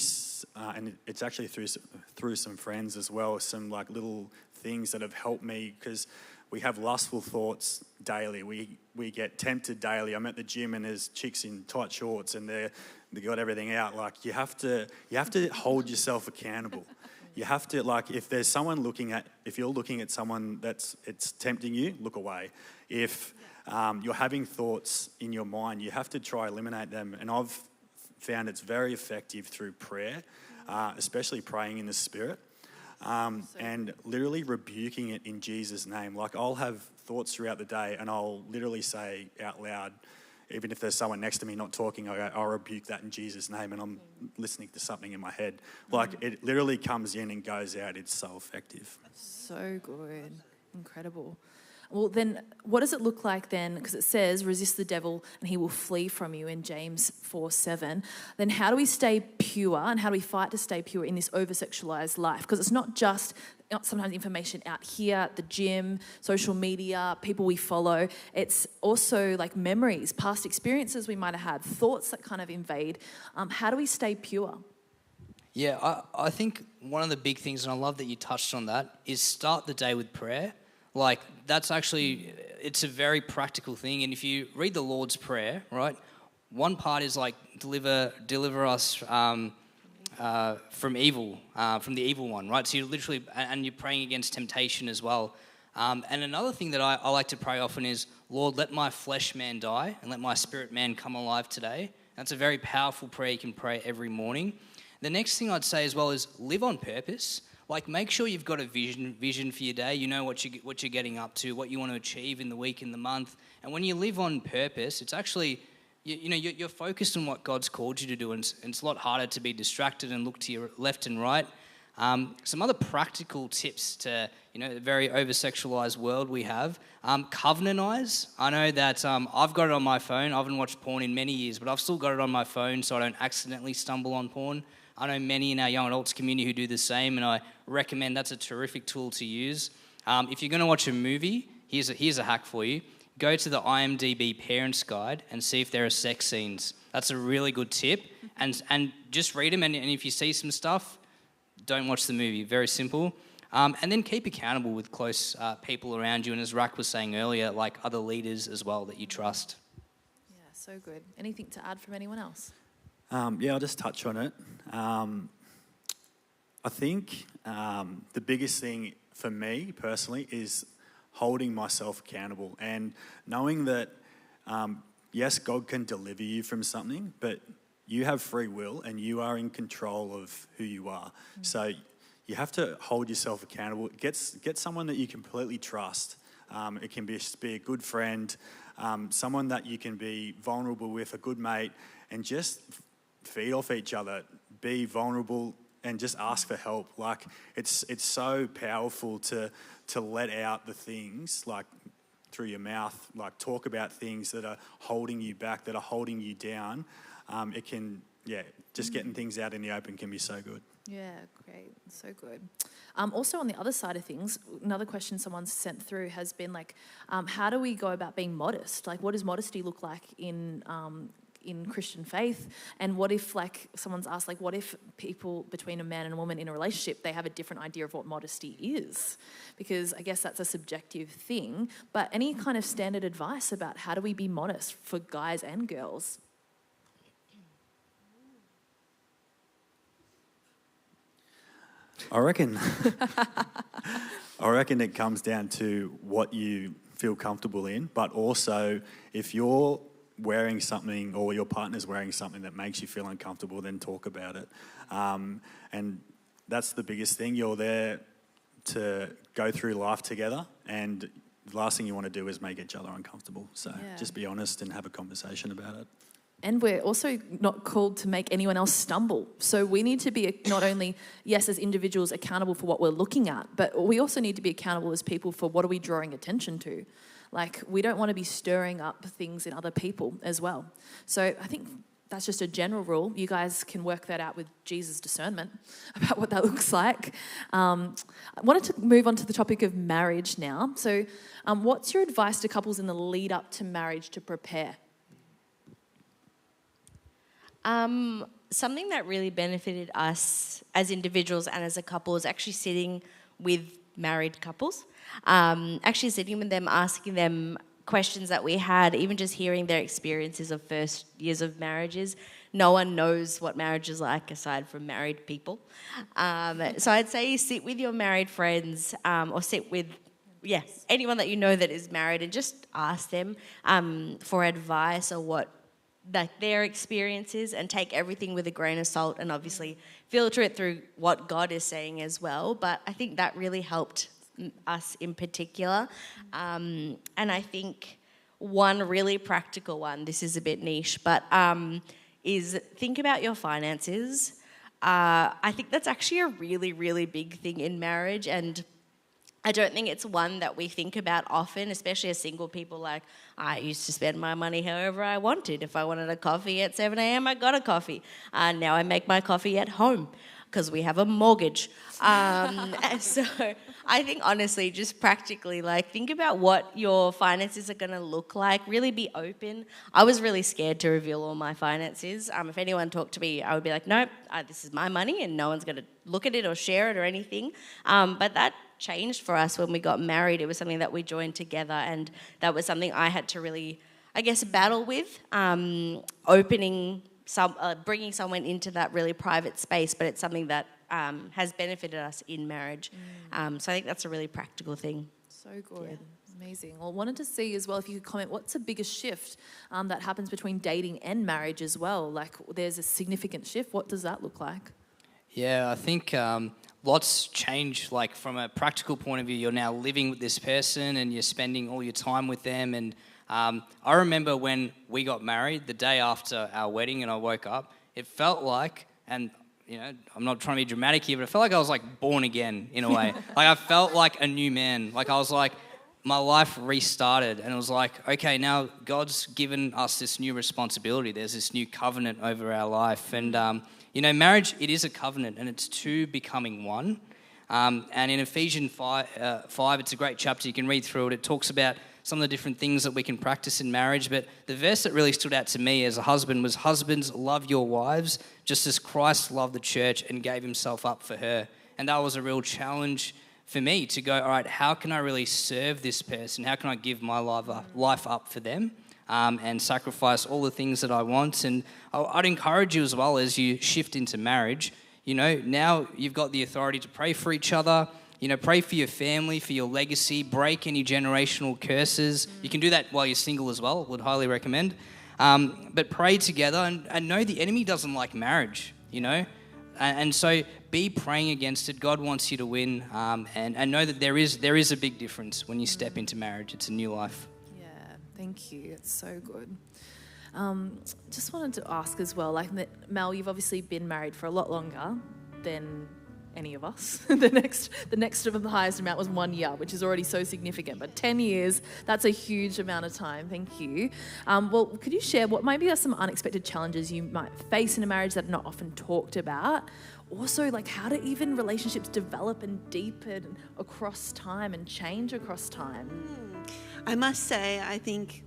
and it's actually through some friends as well, some like little things that have helped me, because we have lustful thoughts daily. We get tempted daily. I'm at the gym and there's chicks in tight shorts and they got everything out. Like you have to hold yourself accountable. You have to, like, if there's someone if you're looking at someone it's tempting you, look away. If you're having thoughts in your mind, you have to try eliminate them. And I've found it's very effective through prayer, especially praying in the Spirit. And literally rebuking it in Jesus' name. Like I'll have thoughts throughout the day and I'll literally say out loud, even if there's someone next to me not talking, I'll rebuke that in Jesus' name, and I'm listening to something in my head. Like it literally comes in and goes out. It's so effective. So good. Incredible. Well, then, what does it look like then? Because it says, resist the devil and he will flee from you in James 4:7. Then how do we stay pure, and how do we fight to stay pure in this over-sexualized life? Because it's not just sometimes information out here at the gym, social media, people we follow. It's also like memories, past experiences we might have had, thoughts that kind of invade. How do we stay pure? Yeah, I think one of the big things, and I love that you touched on that, is start the day with prayer. Like, that's actually, it's a very practical thing. And if you read the Lord's Prayer, right, one part is like, deliver us from evil, from the evil one, right? So you're literally, and you're praying against temptation as well. And another thing that I like to pray often is, Lord, let my flesh man die and let my spirit man come alive today. That's a very powerful prayer you can pray every morning. The next thing I'd say as well is live on purpose. Like, make sure you've got a vision for your day. You know what you're getting up to, what you want to achieve in the week, in the month. And when you live on purpose, it's actually, you're focused on what God's called you to do, and it's a lot harder to be distracted and look to your left and right. Some other practical tips to, the very over-sexualized world we have. Covenant eyes. I know that I've got it on my phone. I haven't watched porn in many years, but I've still got it on my phone so I don't accidentally stumble on porn. I know many in our young adults community who do the same, and I recommend that's a terrific tool to use. If you're going to watch a movie, here's a hack for you. Go to the IMDb Parents Guide and see if there are sex scenes. That's a really good tip. And just read them, and if you see some stuff, don't watch the movie. Very simple. And then keep accountable with close people around you. And as Rak was saying earlier, like other leaders as well that you trust. Yeah, so good. Anything to add from anyone else? Yeah, I'll just touch on it. I think the biggest thing for me personally is holding myself accountable and knowing that, yes, God can deliver you from something, but you have free will and you are in control of who you are. So you have to hold yourself accountable. Get someone that you completely trust. It can be a good friend, someone that you can be vulnerable with, a good mate, and just feed off each other. Be vulnerable and just ask for help. Like it's so powerful to let out the things like through your mouth, like talk about things that are holding you back, that are holding you down. It can, just getting things out in the open can be so good. Yeah, great. So good. Also, on the other side of things, another question someone's sent through has been like, how do we go about being modest? Like, what does modesty look like in Christian faith? And what if, like, someone's asked, like, what if people between a man and a woman in a relationship, they have a different idea of what modesty is? Because I guess that's a subjective thing. But any kind of standard advice about how do we be modest for guys and girls? I reckon it comes down to what you feel comfortable in, but also if you're wearing something or your partner's wearing something that makes you feel uncomfortable, then talk about it. And that's the biggest thing. You're there to go through life together, and the last thing you want to do is make each other uncomfortable. So just be honest and have a conversation about it. And we're also not called to make anyone else stumble. So we need to be not only, yes, as individuals accountable for what we're looking at, but we also need to be accountable as people for what are we drawing attention to. Like, we don't want to be stirring up things in other people as well. So I think that's just a general rule. You guys can work that out with Jesus' discernment about what that looks like. I wanted to move on to the topic of marriage now. So what's your advice to couples in the lead up to marriage to prepare? Something that really benefited us as individuals and as a couple is actually sitting with married couples, actually sitting with them, asking them questions that we had, even just hearing their experiences of first years of marriages. No one knows what marriage is like aside from married people. So I'd say sit with your married friends or sit with anyone that you know that is married and just ask them for advice or what their experiences, and take everything with a grain of salt and obviously filter it through what God is saying as well. But I think that really helped us in particular. And I think one really practical one, this is a bit niche, but is think about your finances. I think that's actually a really, really big thing in marriage, and I don't think it's one that we think about often, especially as single people. Like, I used to spend my money however I wanted. If I wanted a coffee at 7 a.m, I got a coffee. Now I make my coffee at home because we have a mortgage. And so I think, honestly, just practically, like, think about what your finances are going to look like. Really be open. I was really scared to reveal all my finances. If anyone talked to me, I would be like, nope, this is my money and no one's going to look at it or share it or anything. But that changed for us when we got married. It was something that we joined together, and that was something I had to really, I guess, battle with, bringing someone into that really private space, but it's something that has benefited us in marriage. So I think that's a really practical thing. So good. Yeah. Amazing. Well, wanted to see as well if you could comment, what's the biggest shift that happens between dating and marriage as well? Like, there's a significant shift. What does that look like? Yeah, I think lots change. Like, from a practical point of view, you're now living with this person and you're spending all your time with them. And I remember when we got married, the day after our wedding, and I woke up, it felt like, and you know, I'm not trying to be dramatic here, but it felt like I was like born again in a way. Like, I felt like a new man. Like, I was like, my life restarted, and it was like, okay, now God's given us this new responsibility. There's this new covenant over our life. And, you know, marriage, it is a covenant, and it's two becoming one. And in Ephesians 5, it's a great chapter. You can read through it. It talks about some of the different things that we can practice in marriage. But the verse that really stood out to me as a husband was, husbands, love your wives just as Christ loved the church and gave himself up for her. And that was a real challenge for me to go, all right, how can I really serve this person? How can I give my life up for them and sacrifice all the things that I want? And I'd encourage you as well, as you shift into marriage, now you've got the authority to pray for each other, pray for your family, for your legacy, break any generational curses. You can do that while you're single as well, would highly recommend. But pray together and know the enemy doesn't like marriage, And so be praying against it. God wants you to win, and know that there is a big difference when you step into marriage. It's a new life. Yeah, thank you. It's so good. Just wanted to ask as well, Mel, you've obviously been married for a lot longer than any of us. The next of the highest amount was 1 year, which is already so significant. But 10 years, that's a huge amount of time. Thank you. Well, could you share what maybe are some unexpected challenges you might face in a marriage that are not often talked about? Also, how do even relationships develop and deepen across time and change across time? I must say, I think,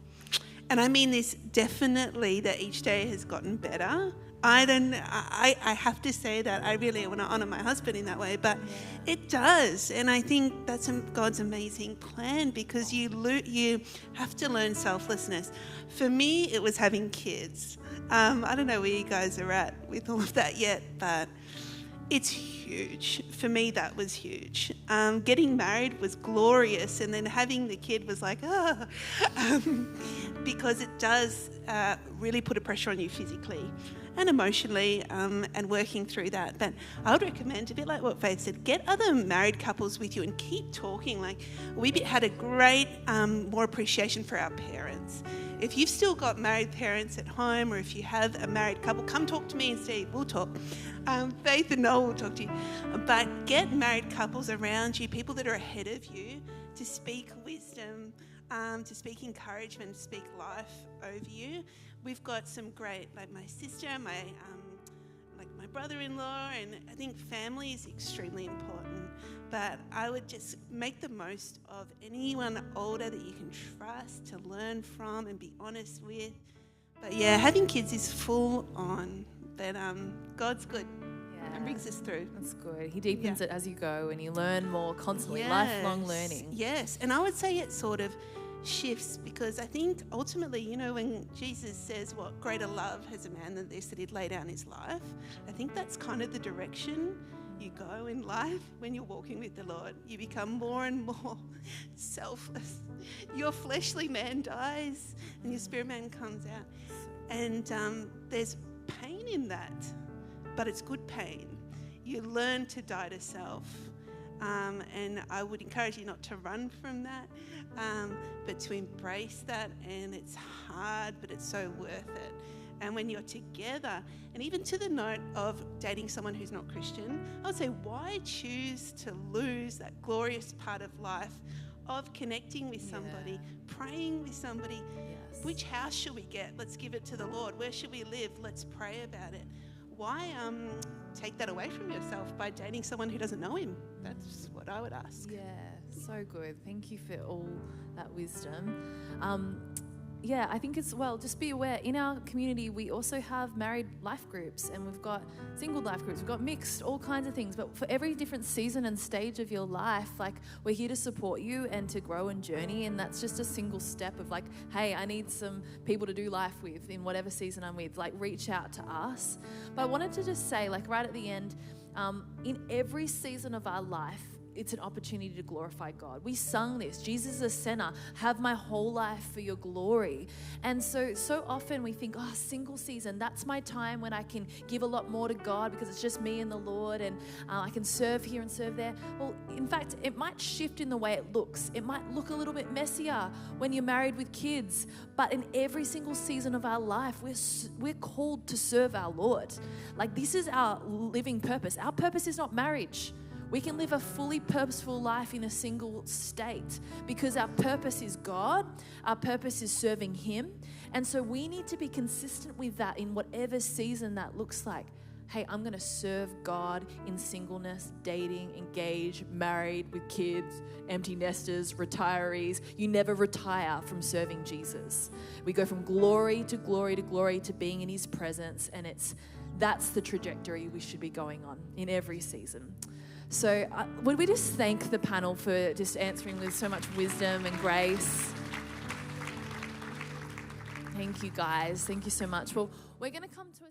and I mean this definitely, that each day has gotten better. I have to say that I really want to honour my husband in that way, but it does. And I think that's God's amazing plan, because you have to learn selflessness. For me, it was having kids. I don't know where you guys are at with all of that yet, but it's huge. For me, that was huge. Getting married was glorious, and then having the kid was like, because it does really put a pressure on you physically and emotionally, and working through that. But I would recommend, a bit like what Faith said, get other married couples with you and keep talking. We had a great more appreciation for our parents. If you've still got married parents at home, or if you have a married couple, come talk to me and Steve. We'll talk. Faith and Noel will talk to you. But get married couples around you, people that are ahead of you, to speak wisdom, to speak encouragement, to speak life over you. We've got some great, my sister, my brother-in-law, and I think family is extremely important. But I would just make the most of anyone older that you can trust, to learn from and be honest with. But yeah, having kids is full on. But God's good and brings us through. That's good. He deepens it as you go, and you learn more constantly. Lifelong learning. Yes, and I would say it sort of shifts, because I think ultimately, when Jesus says, what greater love has a man than this, that he'd lay down his life, I think that's kind of the direction you go in life when you're walking with the Lord. You become more and more selfless. Your fleshly man dies and your spirit man comes out. And there's pain in that, but it's good pain. You learn to die to self. And I would encourage you not to run from that, but to embrace that. And it's hard, but it's so worth it. And when you're together, and even to the note of dating someone who's not Christian, I would say, why choose to lose that glorious part of life of connecting with somebody, praying with somebody? Yes. Which house should we get? Let's give it to the Lord. Where should we live? Let's pray about it. Why take that away from yourself by dating someone who doesn't know him? That's what I would ask. Yeah, so good. Thank you for all that wisdom. I think just be aware, in our community, we also have married life groups, and we've got single life groups, we've got mixed, all kinds of things. But for every different season and stage of your life, we're here to support you and to grow and journey. And that's just a single step of hey, I need some people to do life with in whatever season I'm with. Reach out to us. But I wanted to just say, right at the end, in every season of our life, it's an opportunity to glorify God. We sung this, Jesus is the center, have my whole life for your glory. And so often we think, single season, that's my time when I can give a lot more to God because it's just me and the Lord, and I can serve here and serve there. Well, in fact, it might shift in the way it looks. It might look a little bit messier when you're married with kids, but in every single season of our life, we're called to serve our Lord. This is our living purpose. Our purpose is not marriage. We can live a fully purposeful life in a single state because our purpose is God, our purpose is serving Him. And so we need to be consistent with that in whatever season that looks like. hey, I'm going to serve God in singleness, dating, engaged, married, with kids, empty nesters, retirees. You never retire from serving Jesus. We go from glory to glory to glory to being in his presence, and that's the trajectory we should be going on in every season. So would we just thank the panel for just answering with so much wisdom and grace? Thank you, guys. Thank you so much. Well, we're going to come to a